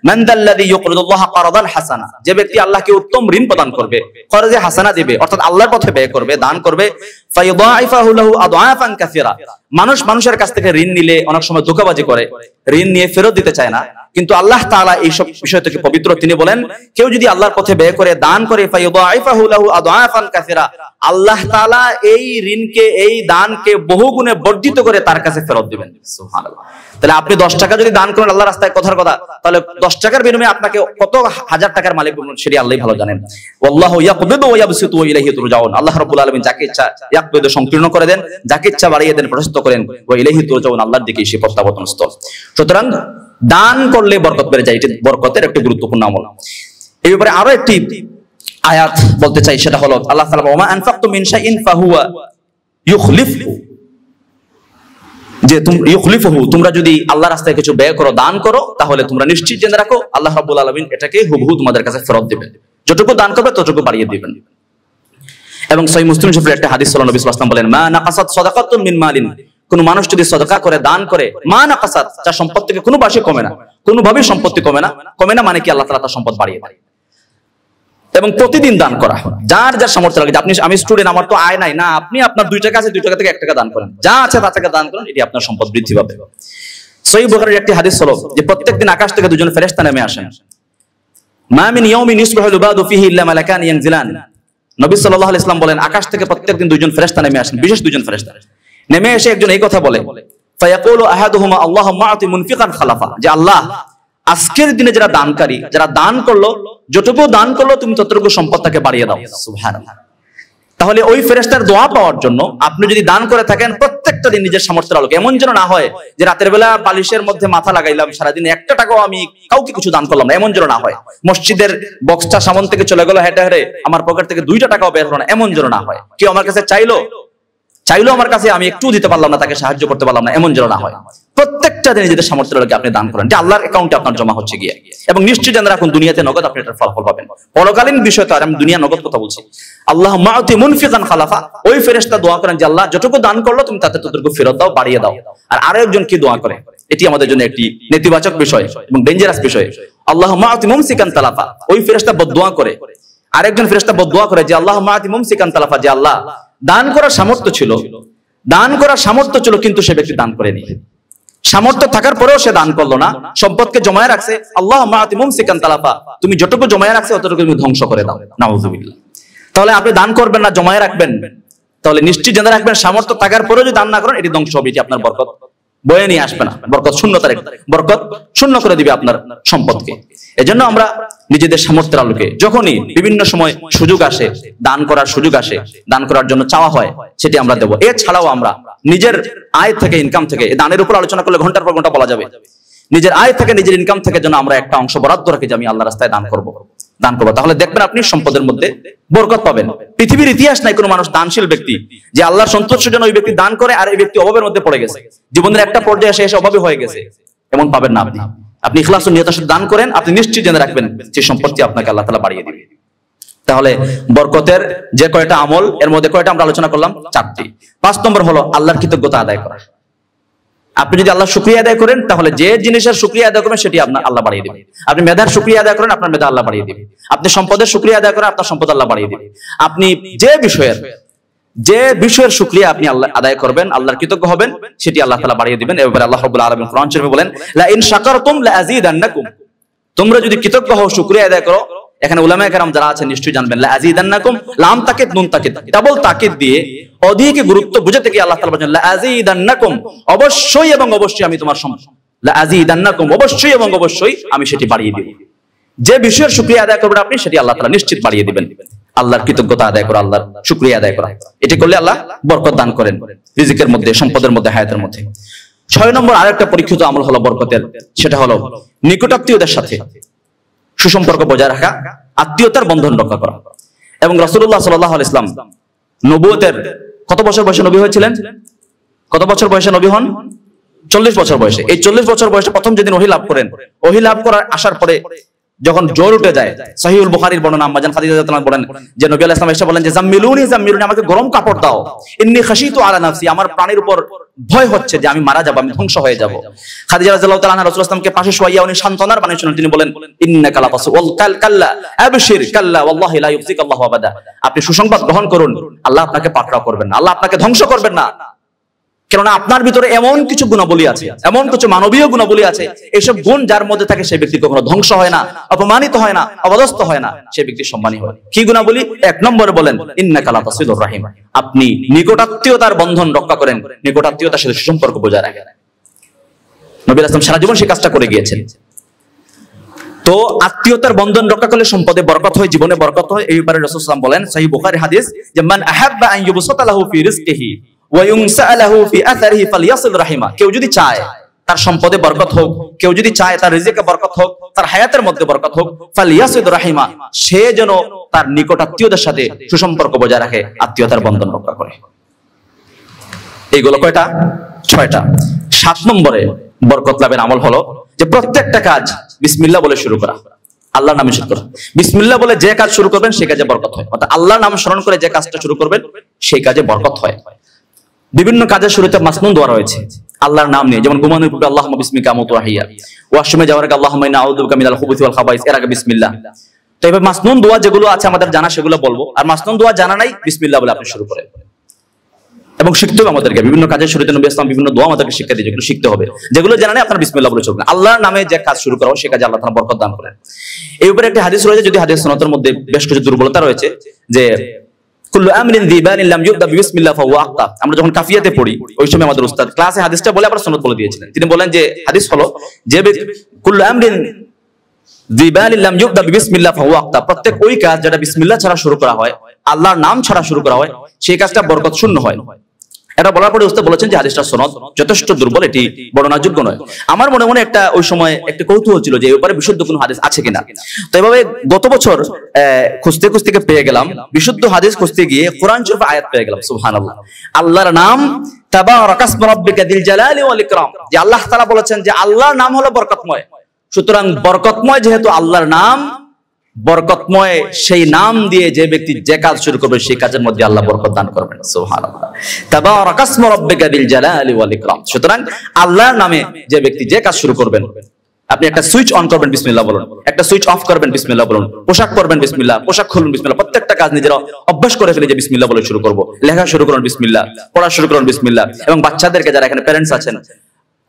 মানদাল্লাযী ইউকরিদুল্লাহ কারদান হাসানা। যে ব্যক্তি আল্লাহকে উত্তম ঋণ প্রদান করবে, করজে হাসানা দিবে, অর্থাৎ আল্লাহর পথে ব্যয় করবে, দান করবে, ফায়ুদাইফাহু লাহু আদআফান কাসীরা। মানুষের কাছ থেকে ঋণ নিলে অনেক সময় ধোঁকাবাজি করে, ঋণ নিয়ে ফেরত দিতে চায় না, কিন্তু আল্লাহ তাআলা এই সব বিষয় থেকে পবিত্র। তিনি বলেন কেউ যদি আল্লাহর পথে ব্যয় করে, দান করে, ফায়ুদাইফাহু লাহু আদআফান কাসীরা, আল্লাহ তাআলা এই ঋণকে, এই দানকে বহুগুণে বর্ধিত করে তার কাছে ফেরত দিবেন। সুবহানাল্লাহ। তাহলে আপনি 10 টাকা যদি দান করেন আল্লাহর রাস্তায়, কথার কথা, তাহলে 10 টাকার বিনিময়ে আপনাকে কত হাজার টাকার মালিক সেটি আল্লাহই ভালো জানেন। ওয়াল্লাহু ইয়াকবিদু ওয়া ইয়াবসিতু ওয়া ইলাইহি তুরজাউন। আল্লাহ রাব্বুল আলামিন যাকে ইচ্ছা ইয়াকবিদু সংকীর্ণ করে দেন, যাকে ইচ্ছা বাড়িয়ে দেন, প্রশস্ত করেন, ওয়া ইলাইহি তুরজাউন, আল্লাহর দিকেই সে প্রত্যাবর্তন স্থল। সুতরাং দান করলে বরকত বেড়ে যায়, এটি বরকতের একটি গুরুত্বপূর্ণ আমল। এই ব্যাপারে আরো একটি আয়াত বলতে চাই, সেটা হলো আল্লাহ তাআলা ওয়া মা আনফাকতুম মিন শাইইন ফাহুয়া ইউখলিফহু, যে ইউখলিফহু, তোমরা যদি আল্লাহর রাস্তায় কিছু ব্যয় করো, দান করো, তাহলে তোমরা নিশ্চিত জেনে রাখো আল্লাহ রাব্বুল আলামিন এটাকে হুবহু তোমাদের কাছে ফেরত দিবেন, যতটুকু দান করবে ততটুকু বাড়িয়ে দিবেন। এবং সহিহ মুসলিম শরীফের একটা হাদিস হলো নবী সাল্লাল্লাহু আলাইহি ওয়াসাল্লাম বলেন মা নাকাসাত সাদাকাতুন মিন মালিন, কোন মানুষ যদি সদকা করে, দান করে, মা নাকাসাত, তার সম্পদ থেকে কোনো বাসে কমে না, কোনোভাবেই সম্পত্তি কমে না মানে কি আল্লাহ তাআলা তার সম্পদ বাড়িয়ে দেয়। এবং প্রতিদিন দান করা, যার যার সামর্থ্য লাগে। আমি স্টুডেন্ট, আমার তো আয় নাই, না আপনি আপনার 2 টাকা আছে, 2 টাকা থেকে 1 টাকা দান করেন, যা আছে তা থেকে দান করেন, এটি আপনার সম্পদ বৃদ্ধি পাবে। সহিহ বুখারীর একটি হাদিস হলো যে প্রত্যেকদিন আকাশ থেকে 2জন ফেরেশতা নেমে আসেন। মা মিন ইয়াউমিন ইসবাহুল ইবাদু ফিহি ইল্লা মালাকান ইয়ানজিলান। নবী সাল্লাল্লাহু আলাইহি ওয়াসাল্লাম বলেন আকাশ থেকে প্রত্যেকদিন 2জন ফেরেশতা নেমে আসেন, বিশেষ 2জন ফেরেশতা নেমে এসে একজন এই কথা বলে, ফায়াকুলু আহাদুহুমা আল্লাহুম্মা আতি মুনফিকান খালাফা, যে আল্লাহ আজকের দিনে যারা দানকারী, যারা দান করলো, যতটুকু দান করলো তুমি ততটুকু সম্পদটাকে বাড়িয়ে দাও। সুবহানাল্লাহ। তাহলে ওই ফেরেশতার দোয়া পাওয়ার জন্য আপনি যদি দান করে থাকেন প্রত্যেকটা দিন নিজের সামর্থ্যের আলোকে, এমন যেন না হয় যে রাতের বেলা বালিশের মধ্যে মাথা লাগাইলাম, সারাদিন 1 টাকাও আমি কাউকে কিছু দান করলাম না, এমন যেন না হয়। মসজিদের বক্সটা সামন থেকে চলে গেল হেঁটে হেঁটে, আমার পকেট থেকে 2টা টাকাও বের হলো না, এমন যেন না হয়। কেউ আমার কাছে চাইলো আমার কাছে, আমি একটু দিতে পারলাম না, তাকে সাহায্য করতে পারলাম না, এমন যেন না হয়। প্রত্যেকটা দিন নিজেদের সামর্থ্যের আলোকে আপনি দান করেন, যে আল্লাহর অ্যাকাউন্টে আপনার জমা হচ্ছে গিয়ে। এবং নিশ্চয়ই জানেন রাখুন দুনিয়াতে নগদ আপনি এটার ফলাফল পাবেন, পরকালীন বিষয় তো আর আমি দুনিয়া নগদ কথা বলছি। আল্লাহুম্মা আতি মুনফিকান খালাফা, ওই ফেরেশতা দোয়া করেন যে আল্লাহ যতটুকু দান করলো তুমি তাতে ততটুকু ফেরত দাও, বাড়িয়ে দাও। আর আরো একজন কি দোয়া করে, এটি আমাদের জন্য একটি নেতিবাচক বিষয় এবং ডেঞ্জারাস বিষয়। আল্লাহুম্মা আতি মুমসিকান তালাফা, ওই ফেরেশতা বদদুয়া করে, আরেকজন ফেরেশতা বদদুয়া করে যে আল্লাহুম্মা আতি মুমসিকান তালাফা, যে আল্লাহ দান করার সামর্থ্য ছিল কিন্তু সে ব্যক্তি দান করেনি, সামর্থ্য থাকার পরেও সে দান করলো না, সম্পদকে জমায়ে রাখছে, আল্লাহুম্মা আতি মুমসিকান তালাফা, তুমি যতটুকু জমায়ে রাখছে ততটুকু তুমি ধ্বংস করে দাও, নাউযুবিল্লাহ। তাহলে আপনি দান করবেন না, জমায়ে রাখবেন, তাহলে নিশ্চিত জেনে রাখবেন সামর্থ্য থাকার পরেও যদি দান না করেন এটি ধ্বংস হবে, এটি আপনার বরকত বয়ে নিয়ে আসবে না, বরকত শূন্য করে দিবে আপনার সম্পদকে। এজন্য আমরা নিজেদের সামর্থ্যের আলোকে যখনই বিভিন্ন সময় সুযোগ আসে, দান করার সুযোগ আসে, দান করার জন্য চাওয়া হয়, সেটি আমরা দেব। এছাড়াও আমরা নিজের আয় থেকে, ইনকাম থেকে, দানের উপর আলোচনা করলে ঘন্টার পর ঘন্টা বলা যাবে, নিজের আয় থেকে, নিজের ইনকাম থেকে যেন আমরা একটা অংশ বরাদ্দ রাখি যে আমি আল্লাহ রাস্তায় দান করব। তাহলে দেখবেন আপনি সম্পদের মধ্যে বরকত পাবেন। পৃথিবীর ইতিহাস নাই কোনো মানুষ দানশীল ব্যক্তি যে আল্লাহর সন্তুষ্টির জন্য ওই ব্যক্তি দান করে আর এই ব্যক্তি অভাবের মধ্যে পড়ে গেছে, জীবনের একটা পর্যায়ে এসে অভাবী হয়ে গেছে, এমন পাবেন না। আপনি ইখলাস ও নিয়তের সাথে দান করেন, আপনি নিশ্চিত জেনে রাখবেন যে সম্পত্তি আপনাকে আল্লাহ তাআলা বাড়িয়ে দিবে। তাহলে বরকতের যে কয়টা আমল, এর মধ্যে কয়টা আমরা আলোচনা করলাম? 4টি। 5 নম্বর হলো আল্লাহর কৃতজ্ঞতা আদায় করা। আপনি যদি আল্লাহর শুকরিয়া আদায় করেন তাহলে যে জিনিসের শুকরিয়া আদায় করবেন সেটি আপনার আল্লাহ বাড়িয়ে দিবে। আপনি মেধার শুকরিয়া আদায় করেন, আপনার মেধা আল্লাহ বাড়িয়ে দিবে। আপনি সম্পদের শুকরিয়া আদায় করেন, আপনার সম্পদ আল্লাহ বাড়িয়ে দিবে। আপনি যে বিষয়ের শুকরিয়া আপনি আল্লাহ আদায় করবেন, আল্লাহর কৃতজ্ঞ হবেন, সেটি আল্লাহ তাআলা বাড়িয়ে দিবেন। এবারে আল্লাহ রাব্বুল আলামিন কোরআন শরীফে বলেন, লা ইন শাকারতুম লা আযীদান্নাকুম, তোমরা যদি কৃতজ্ঞ হও, শুকরিয়া আদায় করো। এখানে উলামায়ে কেরাম যারা আছেন নিশ্চয়ই জানবেন, লা আযীদান্নাকুম, লাম তাকিদ নুন তাকিদ, ডাবল তাকিদ দিয়ে অধিক গুরুত্ব বুঝাতে গিয়ে আল্লাহ তাআলা বলেন লা আযীদান্নাকুম, অবশ্যই এবং অবশ্যই আমি তোমার সম্পদ, লা আযীদান্নাকুম, অবশ্যই এবং অবশ্যই আমি সেটি বাড়িয়ে দেব। যে বিষয়ের শুকরিয়া আদায় করবেন আপনি, সেটি আল্লাহ তাআলা নিশ্চিত বাড়িয়ে দিবেন। আল্লাহর কৃতজ্ঞতা আদায় করা, আল্লাহর শুকরিয়া আদায় করা, এটি করলে আল্লাহ বরকত দান করেন রিজিকের মধ্যে, সম্পদের মধ্যে, হায়াতের মধ্যে। 6 নম্বর আরেকটা পরীক্ষিত আমল হলো বরকতের, সেটা হলো নিকটাত্মীয়দের সাথে সুসম্পর্ক বজায় রাখা, আত্মীয়তার বন্ধন রক্ষা করা। এবং রাসূলুল্লাহ সাল্লাল্লাহু আলাইহি ওয়াসাল্লাম নবুয়তের কত বছর বয়সে নবী হয়েছিলেন? কত বছর বয়সে নবী হন? 40 বছর বয়সে। এই 40 বছর বয়সে প্রথম যেদিন ওহী লাভ করেন, ওহী লাভ করার আসার পরে যখন জ্বর উঠে যায়, সহিহুল বুখারীর বর্ণনা, আম্মা জান খাদিজা রাদিয়াল্লাহু আনহা বলেন যে নবী আলাইহিস সালাম এসে বলেন যে জাম্মিলুনি, আমাকে গরম কাপড় দাও, ইন্নী খাশিতু আলা নাফসি, আমার প্রাণের উপর ভয় হচ্ছে যে আমি মারা যাব, আমি ধ্বংস হয়ে যাব। খাদিজা রাদিয়াল্লাহু তাআলা আনহা রাসূলুল্লাহ সাল্লাল্লাহু আলাইহি ওয়াসাল্লামকে পাশে শোয়াইয়া উনি সান্ত্বনার বাণী শুনেন। তিনি বলেন ইন্নাকা লাতাসুল কাল্লা আবশির কাল্লা ওয়াল্লাহি লা ইউযিকা আল্লাহু আবাদা, আপনি সুসংবাদ গ্রহণ করুন, আল্লাহ আপনাকে পাকড়াও করবেন না, আল্লাহ আপনাকে ধ্বংস করবেন না। কেননা আপনার ভিতরে এমন কিছু গুণাবলী আছে, এমন কিছু মানবীয় গুণাবলী আছে, এইসব গুণ যার মধ্যে থাকে সেই ব্যক্তি কখনো ধ্বংস হয় না, অপমানিত হয় না, অবদস্ত হয় না, সেই ব্যক্তি সম্মানী হয়। কি গুণাবলী? 1 নম্বরে বলেন ইন্নাকা লাতাসিলুর রাহিম, আপনি নিকটাত্মীয়তার বন্ধন রক্ষা করেন, নিকটাত্মীয়তার সাথে সুসম্পর্ক বজায় রাখেন। নবী রাসূল সারা জীবন সেই কাজটা করে গিয়েছেন। তো আত্মীয়তার বন্ধন রক্ষা করলে সম্পদে বরকত হয়, জীবনে বরকত হয়। এই ব্যাপারে রাসূল সাল্লাল্লাহু আলাইহি ওয়াসাল্লাম বলেন, সহিহ বুখারী হাদিস, যে মান আহাব্বা আন ইউবসাতা লাহু ফি রিজকিহি ওয়া ইউনসা লাহু ফি আথারিহি ফালইয়াসিল রাহিমা, কেউ যদি চায় তার সম্পদে বরকত হোক, কেউ যদি চায় তার রিজিকে বরকত হোক, তার হায়াতের মধ্যে বরকত হোক, ফালইয়াসিল রাহিমা, সে যেন তার নিকট আত্মীয়দের সাথে সুসম্পর্ক বজায় রাখে, আত্মীয়তার বন্ধন রক্ষা করে। এইগুলো কয়টা? 6টা। 7 নম্বরে বরকত লাভের আমল হলো যে প্রত্যেকটা কাজ বিসমিল্লাহ বলে শুরু করা, আল্লাহর নামে শুরু করা। বিসমিল্লাহ বলে যে কাজ শুরু করবেন সেই কাজে বরকত হয়, অর্থাৎ আল্লাহর নাম স্মরণ করে যে কাজটা শুরু করবেন সেই কাজে বরকত হয়। বিভিন্ন কাজের শুরুতে মাসনুন দোয়া রয়েছে আল্লাহর নাম নিয়ে, যেমন ঘুমানোর পূর্বে আল্লাহুম্মা বিসমিকা আমুতু ওয়া আহইয়া, ওয়াশরুমে যাওয়ার আগে আল্লাহুম্মা ইন্না আউযু বিকা মিনাল খুবুসি ওয়াল খাবাইস, এর আগে বিসমিল্লাহ। তো এভাবে মাসনুন দোয়া যেগুলো আছে আমাদের জানা সেগুলো বলবো, আর মাসনুন দোয়া জানা নাই বিসমিল্লাহ বলে আপনি শুরু করেন। এবং শিখতে হবে আমাদেরকে, বিভিন্ন কাজের শুরুতে নবী ইসলাম বিভিন্ন দোয়া আমাদেরকে শিক্ষা দিয়ে, যেগুলো শিখতে হবে, যেগুলো জানা নেই আপনারা বিসমিল্লাহ বলে চলবেন। আল্লাহর নামে যে কাজ শুরু করা হয় সে কাজে আল্লাহ তাআলা বরকত দান করেন। এই উপরে একটা হাদিস রয়েছে, যদি হাদিস সনদের মধ্যে বেশ কিছু দুর্বলতা রয়েছে, যে কুল্লু আমরিন যিবানিন লাম ইউবদা বিসমিল্লাহ ফাহুয়া আখতা। আমরা যখন কাফিয়াতে পড়ি ওই সময় আমাদের উস্তাদ ক্লাসে হাদিসটা বলে আবার সনদ বলে দিয়েছিলেন। তিনি বলেন যে হাদিস হলো যে কুল্লু আমরিন যিবানিন লাম ইউবদা বিসমিল্লাহ ফাহুয়া আখতা, প্রত্যেক ওই কাজ যেটা বিসমিল্লাহ ছাড়া শুরু করা হয়, আল্লাহর নাম ছাড়া শুরু করা হয়, সেই কাজটা বরকত শূন্য হয়। এটা বলার পরে উস্তাদ বলেছেন যে হাদিসটার সনদ যথেষ্ট দুর্বল, এটি বর্ণনাযোগ্য নয়। আমার মনে মনে একটা ওই সময় একটা কৌতূহল ছিল যে এই ব্যাপারে বিশুদ্ধ কোনো হাদিস আছে কিনা। তো এভাবে গত বছর খুঁজতে খুঁজতে পেয়ে গেলাম, বিশুদ্ধ হাদিস খুঁজতে গিয়ে কোরআন শরীফের আয়াত পেয়ে গেলাম। সুবহানাল্লাহ, আল্লাহর নাম তাবারাকাসমু রাব্বিকা যিল জালালি ওয়াল ইকরাম, যে আল্লাহ তাআলা বলেছেন যে আল্লাহর নাম হলো বরকতময়। সুতরাং বরকতময় যেহেতু আল্লাহর নাম, বরকতময় সেই নাম দিয়ে যে ব্যক্তি যে কাজ শুরু করবে সেই কাজের মধ্যে আল্লাহ বরকত দান করবেন। সুবহানাল্লাহ। তাবারাকাসমু রাব্বিকা বিল জালালি ওয়াল ইকরাম। সুতরাং আল্লাহর নামে যে ব্যক্তি যে কাজ শুরু করবেন, আপনি একটা সুইচ অন করবেন বিসমিল্লাহ বলুন, একটা সুইচ অফ করবেন বিসমিল্লাহ বলুন, পোশাক পরবেন বিসমিল্লাহ, পোশাক খুলুন বিসমিল্লাহ, প্রত্যেকটা কাজ নিজেরা অভ্যাস করে ফেলে যে বিসমিল্লাহ বলে শুরু করব। লেখা শুরু করুন বিসমিল্লাহ, পড়া শুরু করুন বিসমিল্লাহ। এবং বাচ্চাদেরকে, যারা এখানে প্যারেন্টস আছেন,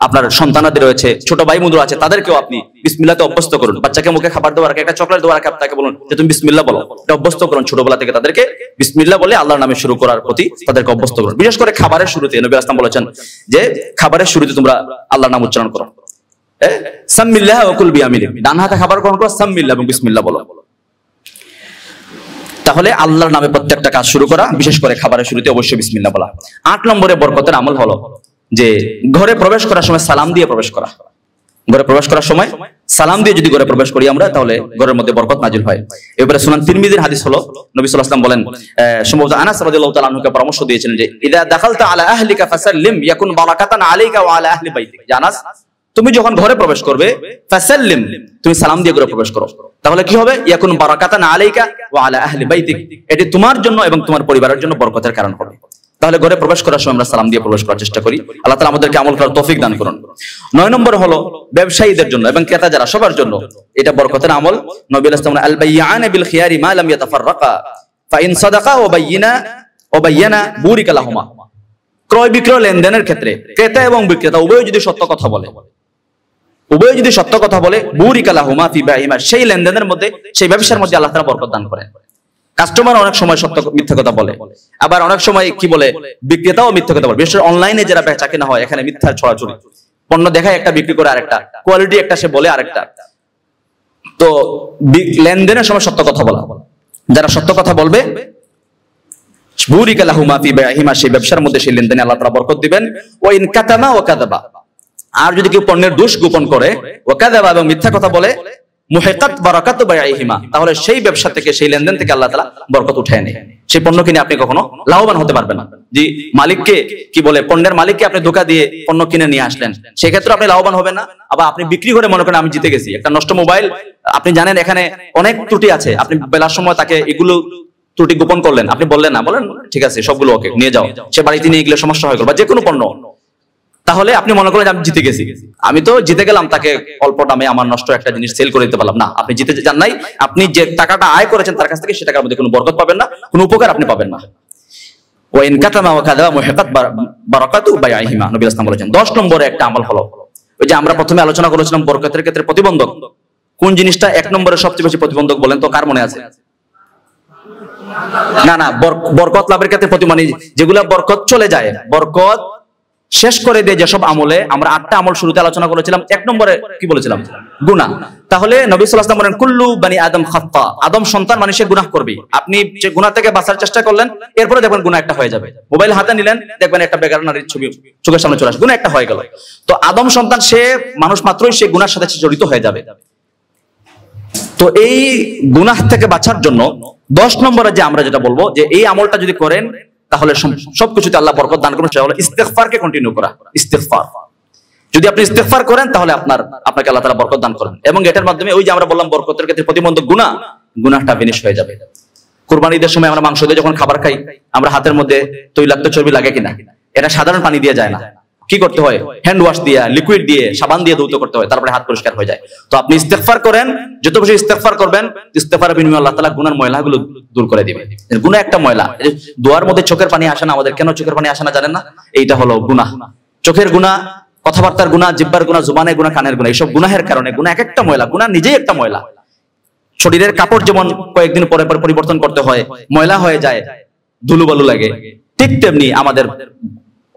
আপনার সন্তানাদি রয়েছে, ছোট ভাই বন্ধু আছে, তাদেরকেও আপনি বিসমিল্লাহতে অভ্যস্ত করুন। বাচ্চাকে মুখে খাবার দেওয়ার আগে, একটা চকলেট দেওয়ার আগে তাকে বলুন যে তুমি বিসমিল্লাহ বলো। এটা অভ্যস্ত করুন ছোটবেলা থেকে, তাদেরকে বিসমিল্লাহ বলে আল্লাহর নামে শুরু করার প্রতি তাদেরকে অভ্যস্ত করুন। বিশেষ করে খাবারের শুরুতে নবী আসলাম বলেছেন যে খাবারের শুরুতে তোমরা আল্লাহর নাম উচ্চারণ করো। সাম্মিল্লাহ ওয়া কুল বিয়ামিনিক, ডান হাতে খাবার গ্রহণ করো, সাম্মিল্লাহ এবং বিসমিল্লাহ বলো। তাহলে আল্লাহর নামে প্রত্যেকটা কাজ শুরু করা, বিশেষ করে খাবারের শুরুতে অবশ্যই বিসমিল্লাহ বলা। 8 নম্বরে বরকতের আমল হলো যে ঘরে প্রবেশ করার সময় সালাম দিয়ে প্রবেশ করা। ঘরে প্রবেশ করার সময় সালাম দিয়ে যদি ঘরে প্রবেশ করি আমরা, তাহলে ঘরের মধ্যে বরকত নাজিল হয়। এবারে সুনান তিরমিজির হাদিস হলো, নবী সাল্লাল্লাহু আলাইহি ওয়াসাল্লাম বলেন, সম্ভবত আনাস রাদিয়াল্লাহু তাআলা আনহুকে পরামর্শ দিয়েছিলেন যে ইযা দাখালতা আলা আহলিকা ফাসাল্লিম ইয়াকুন বারাকাতান আলাইকা ওয়া আলা আহলি বাইতিক। আনাস, তুমি যখন ঘরে প্রবেশ করবে, ফাসাল্লিম, তুমি সালাম দিয়ে ঘরে প্রবেশ করো, তাহলে কি হবে? ইয়াকুন বারাকাতান আলাইকা ওয়া আলা আহলি বাইতিক, এটি তোমার জন্য এবং তোমার পরিবারের জন্য বরকতের কারণ হবে। তাহলে ঘরে প্রবেশ করার সময় আমরা সালাম দিয়ে প্রবেশ করার চেষ্টা করি। আল্লাহ তাআলা আমাদেরকে আমল করার তৌফিক দান করুন। 9 নম্বর হলো ব্যবসায়ীদের জন্য এবং ক্রেতা যারা, সবার জন্য এটা বরকতের আমল। নবী সাল্লাল্লাহু আলাইহি ওয়াসাল্লাম, আল বাইয়ান বিল খিয়ারি মা লাম ইয়াতাফাররাকা ফা ইন সাদাকা ওয়া বায়্যানা বুরিকা লাহুমা। ক্রয় বিক্রয় লেনদেনের ক্ষেত্রে ক্রেতা এবং বিক্রেতা উভয় যদি সত্য কথা বলে, বুরিকা লাহুমা ফি বাইহিমা, সেই লেনদেনের মধ্যে, সেই ব্যবসার মধ্যে আল্লাহ তাআলা বরকত দান করেন। কাস্টমার অনেক সময় মিথ্যা কথা বলে, আবার অনেক সময় কি বলে, বিক্রেতাও মিথ্যা কথা বলে। বিশেষ করে অনলাইনে যারা বেচা কেনা হয়, এখানে মিথ্যা ছড়াছড়ি, পণ্য দেখায় একটা, বিক্রি করে আরেকটা, কোয়ালিটি একটা সে বলে আরেকটা। তো লেনদেনের সময় সত্য কথা বলা, যারা সত্য কথা বলবে, বুরিকা লাহুমা ফি বাইহিমা, সেই ব্যবসার মধ্যে, সেই লেনদেনে আল্লাহ তাআলা বরকত দিবেন। ওয়া ইন কাতামা ওয়া কাযাবা, আর যদি কেউ পণ্যের দোষ গোপন করে, ওয়া কাযাবা, এবং মিথ্যা কথা বলে, মুহিকাত বারাকাতু বাইহিমা, তাহলে সেই ব্যবসা থেকে, সেই লেনদেন থেকে আল্লাহ তাআলা বরকত উঠায় নেয়। সেই পণ্য কিনে আপনি কখনো লাভবান হতে পারবেন না। যে মালিককে কি বলে, পণ্যের মালিককে আপনি ধোঁকা দিয়ে পণ্য কিনে নিয়ে আসলেন, সেই ক্ষেত্রে আপনি লাভবান হবেন না। আবার আপনি বিক্রি করে মনে করেন আমি জিতে গেছি, একটা নষ্ট মোবাইল, আপনি জানেন এখানে অনেক ত্রুটি আছে, আপনি বেলার সময় তাকে এগুলো ত্রুটি গোপন করলেন, আপনি বললেন না, বলেন ঠিক আছে সবগুলো ওকে নিয়ে যাও, সে বাড়িতে নিয়ে গেলে সমস্যা হয়ে গেল, বা যে কোনো পণ্য, তাহলে আপনি মনে করেন আমি জিতে গেছি, আমি তো জিতে গেলাম, তাকে অল্প দামে আমার নষ্ট একটা জিনিস সেল করে দিতে পারলাম না। আপনি জিতে যান নাই, আপনি যে টাকাটা আয় করেছেন তার কাছ থেকে, সে টাকার মধ্যে কোনো বরকত পাবেন না, কোনো উপকার আপনি পাবেন না। ওয়া ইন কাতামা ওয়া কাযাবা মুহিকাত বারাকাতু বাইহিমা, নবী সাল্লাল্লাহু আলাইহি ওয়াসাল্লাম বলেছেন। 10 নম্বরে একটা আমল হলো, ওই যে আমরা প্রথমে আলোচনা করেছিলাম বরকতের ক্ষেত্রে প্রতিবন্ধক কোন জিনিসটা 1 নম্বরে সবচেয়ে বেশি প্রতিবন্ধক, বলেন তো, কার মনে আছে? না, বরকত লাভের ক্ষেত্রে মানে যেগুলা বরকত চলে যায়, বরকত শেষ করে দিয়ে যেসব আমলে, আমরা 8টা আমল শুরুতে আলোচনা করেছিলাম, 1 নম্বরে কি বলেছিলাম? গুনাহ। তাহলে নবী সাল্লাল্লাহু আলাইহি ওয়াসাল্লাম বলেন, কুল্লু বানি আদম খাত্তা, আদম সন্তান মানুষের গুনাহ করবে। আপনি যে গুনাহ থেকে বাঁচার চেষ্টা করলেন, এরপরে দেখবেন গুনাহ একটা হয়ে যাবে। মোবাইল হাতে নিলেন, দেখবেন একটা বেগার নারীর ছবি চোখের সামনে চলে আসে, গুনাহ একটা হয়ে গেল। তো আদম সন্তান, সে মানুষ মাত্রই সে গুনাহর সাথে জড়িত হয়ে যাবে। তো এই গুনাহ থেকে বাঁচার জন্য 10 নম্বরে যে আমরা যেটা বলবো, যে এই আমলটা যদি করেন, তাহলে সবকিছুতে আল্লাহ বরকত দান করবেন। সেটা হলো ইস্তেগফারকে কন্টিনিউ করা। ইস্তেগফার যদি আপনি ইস্তেগফার করেন, তাহলে আপনাকে আল্লাহ তাআলা বরকত দান করেন, এবং এটার মাধ্যমে ওই যে আমরা বললাম বরকতের ক্ষেত্রে প্রতিবন্ধক গুনাহটা ফিনিশ হয়ে যাবে। কুরবানি ঈদের সময় আমরা মাংস দিয়ে যখন খাবার খাই, আমরা হাতের মধ্যে তৈলাক্ত চর্বি লাগে কিনা? এটা সাধারণ পানি দিয়ে যায় না, কি করতে হয়? হ্যান্ড ওয়াশ দিয়ে, লিকুইড দিয়ে, সাবান দিয়ে ধৌত করতে হয়, তারপরে হাত পরিষ্কার হয়ে যায়। তো আপনি ইস্তেগফার করেন, যত বেশি ইস্তেগফার করবেন, ইস্তেগফারের বিনিময়ে আল্লাহ তাআলা গুনার ময়লাগুলো দূর করে দিবেন। গুনাহ একটা ময়লা, দোয়ার মধ্যে চোখের পানি আসে না আমাদের, কেন চোখের পানি আসে না জানেন না? এইটা হলো গুনাহ। চোখের গুনাহ, কথাবার্তার গুনাহ, জিহ্বার গুনাহ, জুবানের গুনাহ, কানের গুনাহ, এইসব গুনাহের কারণে। গুনাহ এক একটা ময়লা, গুনাহ নিজেই একটা ময়লা। শরীরের কাপড় যেমন কয়েকদিন পরে পরে পরিবর্তন করতে হয়, ময়লা হয়ে যায়, ধুলোবালু লাগে, ঠিক তেমনি আমাদের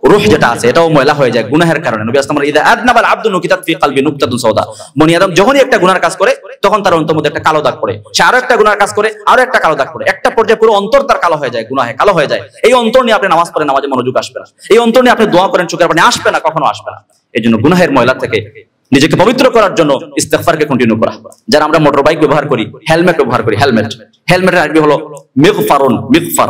রূহ যেটা আছে, এটাও ময়লা হয়ে যায় গুনাহের কারণে। নবী সাল্লাল্লাহু আলাইহি ওয়াসাল্লাম, ইযা আযনাবাল আবদু নুকিতাত ফি কলবি নুকতাতুন সাওদা, বনি আদম যখনই একটা গুনার কাজ করে, তখন তার অন্তর মধ্যে একটা কালো দাগ পড়ে। সে আরো একটা গুনার কাজ করে, আরো একটা কালো দাগ পড়ে, একটা পর্যায়ে পুরো অন্তর তার কালো হয়ে যায়, গুনাহে কালো হয়ে যায়। এই অন্তর নিয়ে আপনি নামাজ পড়েন, নামাজে মনোযোগ আসবে না। এই অন্তর নিয়ে আপনি দোয়া করেন, চোখের পানি আসবে না, কখনো আসবে না। এজন্য গুনাহের ময়লা থেকে নিজেকে পবিত্র করার জন্য ইস্তেগফারকে কন্টিনিউ করা। যারা আমরা মোটর বাইক ব্যবহার করি, হেলমেট ব্যবহার করি, হেলমেটের আরবি হলো মিগফারুন, মিগফার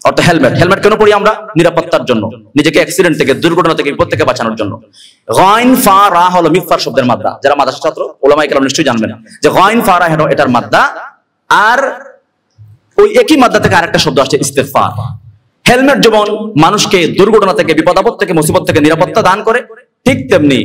অর্থাৎ হেলমেট কেন পড়ি আমরা? নিরাপত্তার জন্য, নিজেকে অ্যাক্সিডেন্ট থেকে, দুর্ঘটনা থেকে, বিপদ থেকে বাঁচানোর জন্য। গাইন ফা রা হলো মিগফার শব্দের মাদ্দা। যারা মাদ্রাসা ছাত্র উলামায়ে কেরাম নিশ্চয়ই জানবেন যে গাইন ফা রা হলো এটার মাদ্দা। আর ওই একই মাদ্দা থেকে আরেকটা শব্দ আসছে ইস্তেগফার। হেলমেট যেমন মানুষকে দুর্ঘটনা থেকে, বিপদ আপদ থেকে, মুসিবত থেকে নিরাপত্তা দান করে, ঠিক তেমনি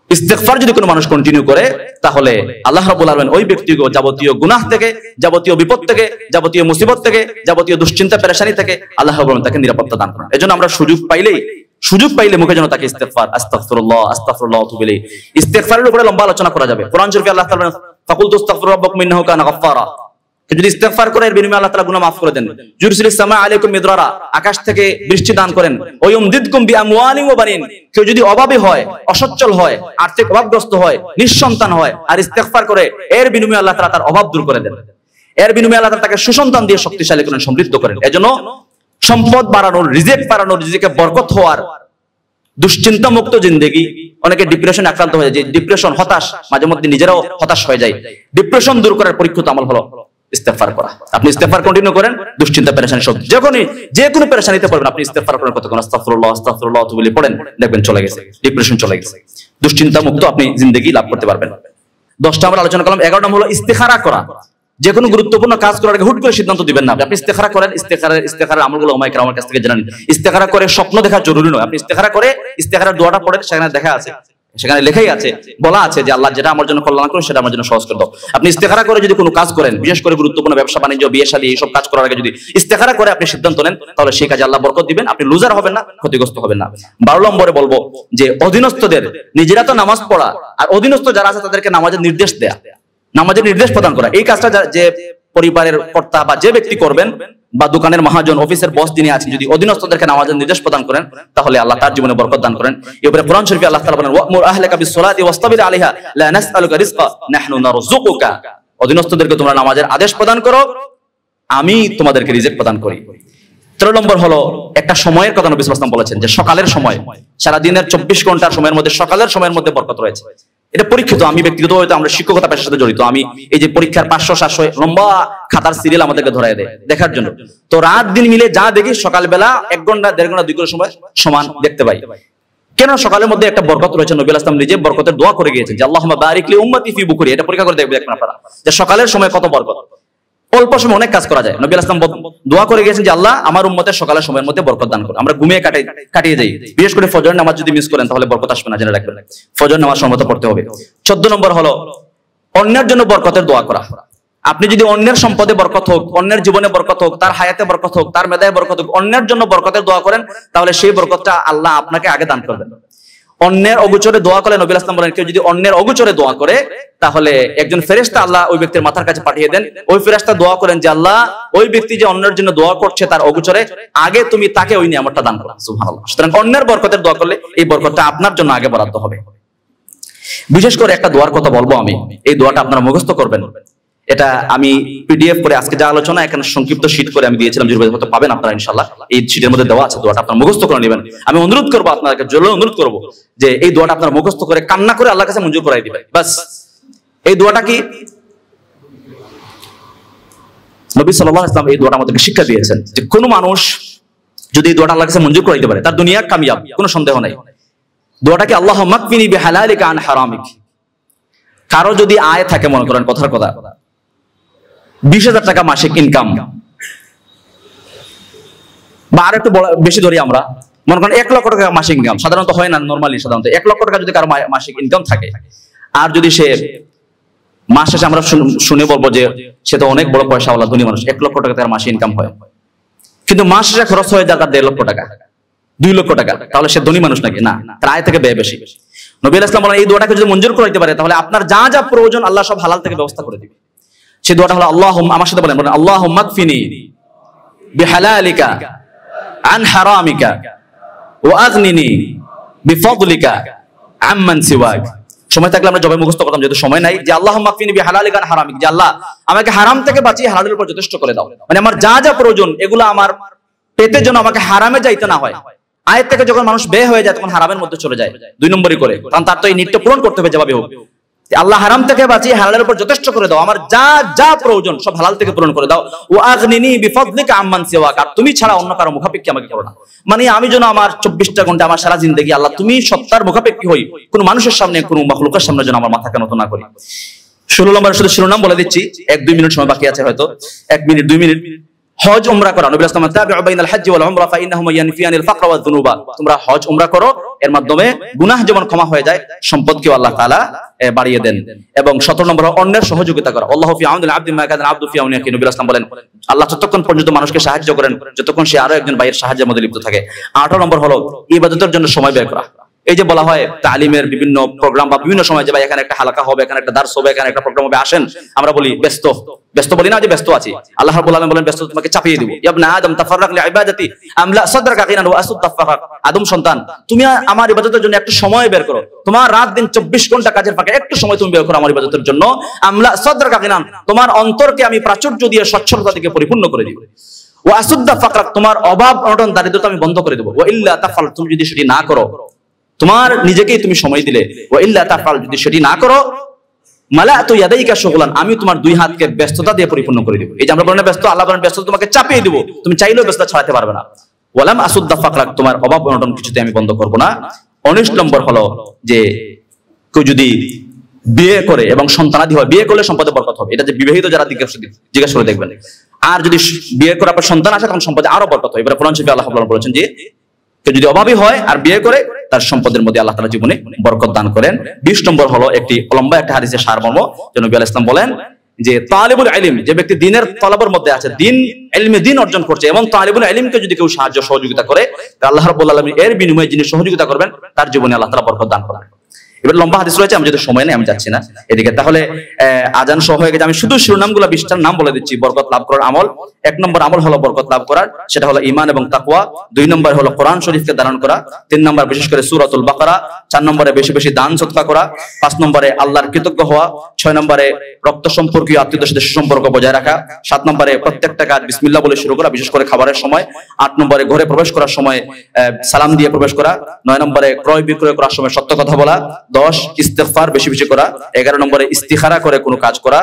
ইস্তেগফার যদি কোনো মানুষ কন্টিনিউ করে তাহলে আল্লাহ রাব্বুল আলামিন ওই ব্যক্তিকে যাবতীয় গুনাহ থেকে, যাবতীয় বিপদ থেকে, যাবতীয় মুসিবত থেকে, যাবতীয় দুশ্চিন্তা পেরেশানি থেকে আল্লাহ রাব্বুল আলামিন তাকে নিরাপত্তা দান করেন। এজন্য আমরা সুযোগ পাইলে মুখে যেন তাকে ইস্তেগফার, আস্তাগফিরুল্লাহ আস্তাগফিরুল্লাহ ওয়া তুবু ইলাইহি। ইস্তেগফারের উপরে লম্বা আলোচনা করা যাবে। কোরআন শরীফে আল্লাহ তাআলা ফাকুলতু আস্তাগফিরু রাব্বাকুম ইন্নাহু কানা গাফফারা। যদি ইস্তেগফার করে এর বিনিময়ে আল্লাহ তাআলা গুনাহ maaf করে দেন। যুরসিলিস সামা আলাইকুম মিদরারা, আকাশ থেকে বৃষ্টি দান করেন। ওয়ায়ুমদিদকুম বিআমওয়ালিন ওয়া বানিন, কেউ যদি অভাবী হয়, অসচ্ছল হয়, আর্থিক অভাবগ্রস্ত হয়, নিঃসন্তান হয় আর ইস্তেগফার করে এর বিনিময়ে আল্লাহ তাআলা তার অভাব দূর করে দেন। এর বিনিময়ে আল্লাহ তাআলা তাকে সুসন্তান দিয়ে শক্তিশালী করেন, সমৃদ্ধ করেন। এজন্য সম্পদ বাড়ানোর, রিজিক বাড়ানোর, রিজিকে বরকত হওয়ার, দুশ্চিন্তা মুক্ত জিন্দেগি। অনেকে ডিপ্রেশন আক্রান্ত হয়ে যায়, ডিপ্রেশন, হতাশ, মাঝে মধ্যে নিজেরাও হতাশ হয়ে যায়। ডিপ্রেশন দূর করার পরীক্ষিত আমল হলো ইস্তেগফার করা। আপনি ইস্তেগফার কন্টিনিউ করেন, দুশ্চিন্তা পেরেশানি সব যখনই যে কোনো পেরেশানিতে পড়বেন আপনি ইস্তেগফার করেন, কতক্ষণ আস্তাগফিরুল্লাহ আস্তাগফিরুল্লাহ ওয়া তুবু ইলাইহি পড়েন, দেখবেন চলে গেছে, ডিপ্রেশন চলে গেছে, দুশ্চিন্তা মুক্ত আপনি জিন্দেগি লাভ করতে পারবেন। 10টা আমরা আলোচনা করলাম। 11 নম্বর হলো ইস্তিখারা করা। যে কোনো গুরুত্বপূর্ণ কাজ করার আগে হুট করে সিদ্ধান্ত দিবেন না। আপনি ইস্তেখারা করেন, ইস্তেখারার আমলগুলো উলামায়ে কেরামের কাছ থেকে জেনে নিন। ইস্তেখারা করে স্বপ্ন দেখা জরুরি নয়। আপনি ইস্তেখারা করে ইস্তেখারার দোয়াটা পড়েন, সেখানে দেখা আছে, সেখানে লেখাই আছে, বলা আছে যে আল্লাহ যেটা আমার জন্য কল্যাণ করুন সেটা আমার জন্য সহজ করে দাও। আপনি ইস্তেখারা করে যদি কোনো কাজ করেন, বিশেষ করে গুরুত্বপূর্ণ ব্যবসা বাণিজ্য, বিয়ে শাদী এইসব কাজ করার আগে যদি ইস্তেখারা করে আপনি সিদ্ধান্ত নেন, তাহলে সেই কাজে আল্লাহ বরকত দিবেন, আপনি লুজার হবেন না, ক্ষতিগ্রস্ত হবেন না। 12 নম্বরে বলবো যে অধীনস্থদের, নিজেরা তো নামাজ পড়া আর অধীনস্থ যারা আছে তাদেরকে নামাজের নির্দেশ দেয়া, নামাজের নির্দেশ প্রদান করা। এই কাজটা যে পরিবারের কর্তা বা যে ব্যক্তি করবেন, বা দোকানের মহাজন, অফিসের বস যিনি আছেন, যদি অধীনস্থদেরকে নামাজের নির্দেশ প্রদান করেন তাহলে আল্লাহ তার জীবনে বরকত দান করেন। এরপরে কোরআন শরীফে আল্লাহ তাআলা বলেন ওয়া'মুর আহলাকা বিস-সালাতি ওয়াসতাবির আলাইহা লা নাসআলুকা রিজকা নাহনু নারযুকুকা। অধীনস্থদেরকে তোমরা নামাজের আদেশ প্রদান করো, আমি তোমাদেরকে রিজিক প্রদান করি। 13 নম্বর হলো একটা সময়ের কথা নবী সাল্লাল্লাহু আলাইহি ওয়াসাল্লাম বলেছেন যে সকালের সময়, সারা দিনের 24 ঘন্টার সময়ের মধ্যে সকালের সময়ের মধ্যে বরকত রয়েছে। এটা পরীক্ষিত। আমি ব্যক্তিগতভাবে আমরা শিক্ষকতা পেশার সাথে জড়িত। আমি এই যে পরীক্ষার 500-700 লম্বা খাতার সিরিয়াল আমাদেরকে ধরায় দেয় দেখার জন্য, তো রাত দিন মিলে যা দেখি সকালবেলা 1 ঘন্টা 1.5 ঘন্টা 2 ঘন্টা সময় সমান দেখতে পাই। কেন? সকালের মধ্যে একটা বরকত রয়েছে। নবী আলাইহিস সালাম নিজে বরকতের দোয়া করে গিয়েছেন যে আল্লাহুম্মা বারিক লি উম্মতি ফি বুকুরি। এটা পরীক্ষা করে দেখবেন আপনারা যে সকালের সময় কত বরকত। অল্প সময় অনেক কাজ করা যায়। নবী আলাইহিস সালাম দোয়া করে গিয়েছেন যে আল্লাহ আমার উম্মতের সকালের সময়ের মধ্যে বরকত দান করুন। আমরা ঘুমিয়ে কাটিয়ে যাই, বিশেষ করে ফজর নামাজ যদি মিস করেন তাহলে বরকত আসবে না, জেনে রাখবেন। ফজর নামাজ সময়মতো পড়তে হবে। 14 নম্বর হলো অন্যের জন্য বরকতের দোয়া করা। আপনি যদি অন্যের সম্পদে বরকত হোক, অন্যের জীবনে বরকত হোক, তার হায়াতে বরকত হোক, তার মেধায় বরকত হোক, অন্যের জন্য বরকতের দোয়া করেন, তাহলে সেই বরকতটা আল্লাহ আপনাকে আগে দান করবেন। অন্যের অগোচরে দোয়া করলে নবী আলাইহিস সালাম বলেন কেউ যদি অন্যের অগোচরে দোয়া করে তাহলে একজন ফেরেশতা আল্লাহ ওই ব্যক্তির মাথার কাছে পাঠিয়ে দেন। ওই ফেরেশতা দোয়া করেন যে আল্লাহ ওই ব্যক্তি যে অন্যের জন্য দোয়া করছে তার অগোচরে, আগে তুমি তাকে ওই নিয়ামতটা দান করো। সুবহানাল্লাহ। সুতরাং অন্যের বরকতের দোয়া করলে এই বরকতটা আপনার জন্য আগে বরাদ্দ হবে। বিশেষ করে একটা দোয়ার কথা বলবো আমি, এই দোয়াটা আপনারা মুখস্থ করবেন। এটা আমি পিডিএফ করে আজকে যা আলোচনা এখানে সংক্ষিপ্ত শীট করে আমি দিয়েছিলাম, হয়তো পাবেন আপনারা ইনশাআল্লাহ। এই শীটের মধ্যে দেওয়া আছে, দোয়াটা আপনারা মুখস্থ করে নেবেন। আমি অনুরোধ করবো আপনাদেরকে, জোরে অনুরোধ করবো যে এই দোয়াটা আপনারা মুখস্থ করে কান্না করে আল্লাহর কাছে মঞ্জুর করাই দিবেন। বাস। এই দোয়াটা কি? নবী সাল্লাল্লাহু আলাইহি ওয়াসাল্লাম এই দোয়াটা আমাদেরকে শিক্ষা দিয়েছেন যে কোন মানুষ যদি এই দোয়াটা আল্লাহর কাছে মঞ্জুর করাইতে পারে তার দুনিয়া কামিয়াব, কোনো সন্দেহ নাই। দোয়াটা কি? আল্লাহুম্মা কফিনি বিহালালিকা আন হারামিক। কারো যদি আয় থাকে, মনে করেন কথার কথা 20,000 টাকা মাসিক ইনকাম, বা আর একটু বেশি ধরি আমরা, মনে করেন 1 লক্ষ টাকা মাসিক ইনকাম। সাধারণত হয় না, নরমালি সাধারণত 1 লক্ষ টাকা যদি কারো মাসিক ইনকাম থাকে, আর যদি সে মাস শেষে আমরা শুনে বলবো যে সে তো অনেক বড় পয়সাওয়ালা ধনী মানুষ, 1 লক্ষ টাকা তার মাসিক ইনকাম হয়, কিন্তু মাস শেষে খরচ হয়ে যায় তার 1.5 লক্ষ টাকা, 2 লক্ষ টাকা, তাহলে সে ধনী মানুষ নাকি? না, তার আয় থেকে ব্যয় বেশি। নবী আলাইহিস সালাম বলেন এই দোয়াটাকে যদি মঞ্জুর করাইতে পারে তাহলে আপনার যা যা প্রয়োজন আল্লাহ সব হালাল থেকে ব্যবস্থা করে দিবে। সেই দোয়াটা হলো আল্লাহুম্মা, আমার সাথে বলেন আল্লাহুম্মা কফিনি বিহালালিকা আন হারামিকা ওয়া আগনিনি বিফাদলিকা আম্মান সিওয়াক। সময় থাকলে আমরা জবাই মুখস্থ করতাম, যেহেতু সময় নাই, যে আল্লাহুম্মা কফিনি বিহালালিকা আন হারামিক, যে আল্লাহ আমাকে হারাম থেকে বাঁচিয়ে হালালের উপর যথেষ্ট করে দাও। মানে আমার যা যা প্রয়োজন এগুলো আমার পেতে যেন আমাকে হারামে যাইতে না হয়। আয়ের থেকে যখন মানুষ ব্যয় হয়ে যায় তখন হারামের মধ্যে চলে যায় 2 নম্বরই করে, কারণ তার তো এই নিডটা পূরণ করতে হবে যেভাবে হোক। আল্লাহ হারাম থেকে বাঁচিয়ে হালালের উপর যথেষ্ট করে দাও, আমার যা যা প্রয়োজন সব হালাল থেকে পূরণ করে দাও। ওয়া আগনিনি বিফদলিকা আম্মান সিওয়াক, আর তুমি ছাড়া অন্য কারো মুখাপেক্ষী আমাকে করো না। মানে আমি যেন আমার 24টা ঘন্টা আমার সারা জিন্দেগি আল্লাহ তুমি সত্তার মুখাপেক্ষী হই, কোন মানুষের সামনে কোন মাখলুকের সামনে যেন আমার মাথাকে নত না করি। 16 নম্বর শুধু শিরোনাম বলে দিচ্ছি, 1-2 মিনিট সময় বাকি আছে, হয়তো 1 মিনিট 2 মিনিট। হজ উমরা করা, নবী সাল্লাল্লাহু আলাইহি ওয়াসাল্লাম তাবিউ বাইনাল হজ্জ ওয়াল উমরা ফাইন্নাহুমা ইয়ানফিয়ানিল ফাকর ওয়াজ যুনুবা, তোমরা হজ উমরা করো, এর মাধ্যমে গুনাহ যেমন ক্ষমা হয়ে যায়, সম্পদকেও আল্লাহ তাআলা বাড়িয়ে দেন। এবং 17 নম্বর অন্যের সহযোগিতা করা, আল্লাহু ফি আউনিল আবদি মা কানা আবদু ফি আউনি আখি, নবী সাল্লাল্লাহু আলাইহি ওয়াসাল্লাম বলেন আল্লাহ ততক্ষণ পর্যন্ত মানুষকে সাহায্য করেন যতক্ষণ সে আরো একজন ভাইয়ের সাহায্যের মধ্যে লিপ্ত থাকে। 18 নম্বর হলো ইবাদতের জন্য সময় ব্যয় করা। এই যে বলা হয় তালিমের বিভিন্ন প্রোগ্রাম বা বিভিন্ন সময় যে ভাই এখানে একটা হালকা হবে, এখানে একটা দার্স হবে, এখানে একটা প্রোগ্রাম হবে, আসেন, আমরা বলি ব্যস্ত ব্যস্ত বলি না যে ব্যস্ত আছি। আল্লাহ রাব্বুল আলামিন বলেন ব্যস্ত তোমাকে চাপিয়ে দিব। ইয়া ইবনা আদম তাফাররাক লিইবাদাতি আমলা সাদরাকা কিনান ওয়া আসুদ তাফাররাক, আদম সন্তান তুমি আমার ইবাদতের জন্য একটু সময় বের করো, তোমার রাত দিন 24 ঘন্টা কাজের ফাঁকে একটু সময় তুমি বের করো আমার ইবাদতের জন্য। আমলা সাদরাকা কিনান, তোমার অন্তরকে আমি প্রাচুর্য দিয়ে স্বচ্ছলতা থেকে পরিপূর্ণ করে দিব। ওয়া আসুদ তাফাররাক, তোমার অভাব অনটন দারিদ্রতা আমি বন্ধ করে দেব। ওয়া ইল্লা তাফাল, তুমি যদি সেটি না করো, তোমার নিজেকেই তুমি সময় দিলে, ওয়া ইল্লা তাফাল, যদি সেটি না করো, মালাতু ইয়াদাইকা শুগলান, আমি তোমার দুই হাতকে ব্যস্ততা দিয়ে পরিপূর্ণ করে দেব। এই যে আমরা বলেন ব্যস্ত, আল্লাহ বলেন ব্যস্ত তোমাকে চাপিয়ে দেব, তুমি চাইলেও ব্যস্ততা ছড়াতে পারবে না। ওয়ালাম আসুদ্দা ফাকরাক, তোমার অভাব অনটন কিছুতে আমি বন্ধ করব না। 19 নম্বর হলো যে কেউ যদি বিয়ে করে এবং সন্তানাদি হয়, বিয়ে করলে সম্পদে বরকত হবে, এটা যে বিবাহিত যারা জিজ্ঞাসা করে দেখবেন। আর যদি বিয়ে করার পর সন্তান আসে তখন সম্পদে আরো বরকত হয়। এবারে কোরআন শরীফে আল্লাহ রাব্বুল আলামিন বলেছেন যে কেউ যদি অভাবী হয় আর বিয়ে করে তার সম্পদের মধ্যে আল্লাহ তাআলা জীবনে বরকত দান করেন। 20 নম্বর হলো একটি লম্বা একটা হাদিসের সারমর্ম, যে নবী আলাইহিস সালাম বলেন যে তালিবুল ইলম, যে ব্যক্তি দ্বীনের তলবের মধ্যে আছে, দ্বীন ইলমে দ্বীন অর্জন করছে, এবং তালিবুল ইলমকে যদি কেউ সাহায্য সহযোগিতা করে, আল্লাহ রাব্বুল আলামিন এর বিনিময়ে যিনি সহযোগিতা করবেন তার জীবনে আল্লাহ তাআলা বরকত দান করেন। এবার লম্বা হাদিস রয়েছে, আমি যদি সময় নেই আমি যাচ্ছি না এদিকে। তাহলে আজান সহ হয়ে গেছে, আমি শুধু শিরোনামগুলো 20টার নাম বলে দিচ্ছি। বরকত লাভ করার আমল, 1 নম্বর আমল হলো বরকত লাভ করার, সেটা হলো ঈমান এবং তাকওয়া। 2 নম্বর হলো কোরআন শরীফকে ধারণ করা। 3 নম্বর বিশেষ করে সূরাতুল বাকারা। 4 নম্বরে বেশি বেশি দান সদকা করা। 5 নম্বরে আল্লাহর কৃতজ্ঞ হওয়া। 6 নম্বরে রক্ত সম্পর্কীয় আত্মীয়দের সাথে সুসম্পর্ক বজায় রাখা। 7 নম্বরে প্রত্যেকটা কাজ বিসমিল্লাহ বলে শুরু করা, বিশেষ করে খাবারের সময়। 8 নম্বরে ঘরে প্রবেশ করার সময় সালাম দিয়ে প্রবেশ করা। 9 নম্বরে ক্রয় বিক্রয় করার সময় সত্য কথা বলা। 10 ইস্তেগফার বেশি বেশি করা। 11 নম্বরে ইস্তিখারা করে কোনো কাজ করা।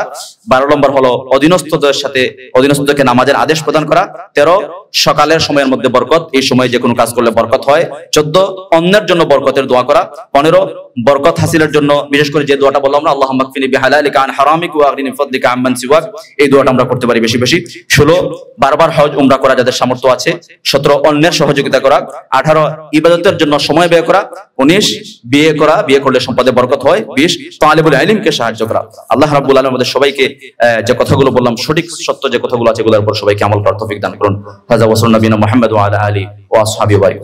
12 নম্বর হলো অধীনস্থদের সাথে অধীনস্থদেরকে নামাজের আদেশ প্রদান করা। 13 সকালের সময়ের মধ্যে বরকত, এই সময় যে কোনো কাজ করলে বরকত হয়। 14 অন্যের জন্য বরকতের দোয়া করা। 15 বরকত হাসিলের জন্য বিশেষ করে যে দোয়াটা বললাম না, আল্লাহুম্মা কফিনি বিহালালিকা আন হারামিক ওয়া আগনিনি বিফদলিকা আম্মান সিওয়াক, এই দোয়াটা আমরা করতে পারি বেশি বেশি। 16 বারবার হজ উমরা করা যাদের সামর্থ্য আছে। 17 অন্যের সহযোগিতা করা। 18 ইবাদতের জন্য সময় ব্যয় করা। 19 বিয়ে করা, বিয়ে করলে সম্পদে বরকত হয়। 20 তালিবুল ইলমকে সাহায্য করা। আল্লাহ রাব্বুল আলামিন আমাদের সবাইকে যে কথাগুলো বললাম সঠিক সত্য যে কথাগুলো আছে এগুলোর উপর সবাইকে আমল করার তৌফিক দান করুন। হাযা ওয়া সাল্লাল্লাহু আলা নবিয়িনা মুহাম্মদ ওয়া আলা আলিহি ওয়া আসহাবিহি ওয়া বারিক।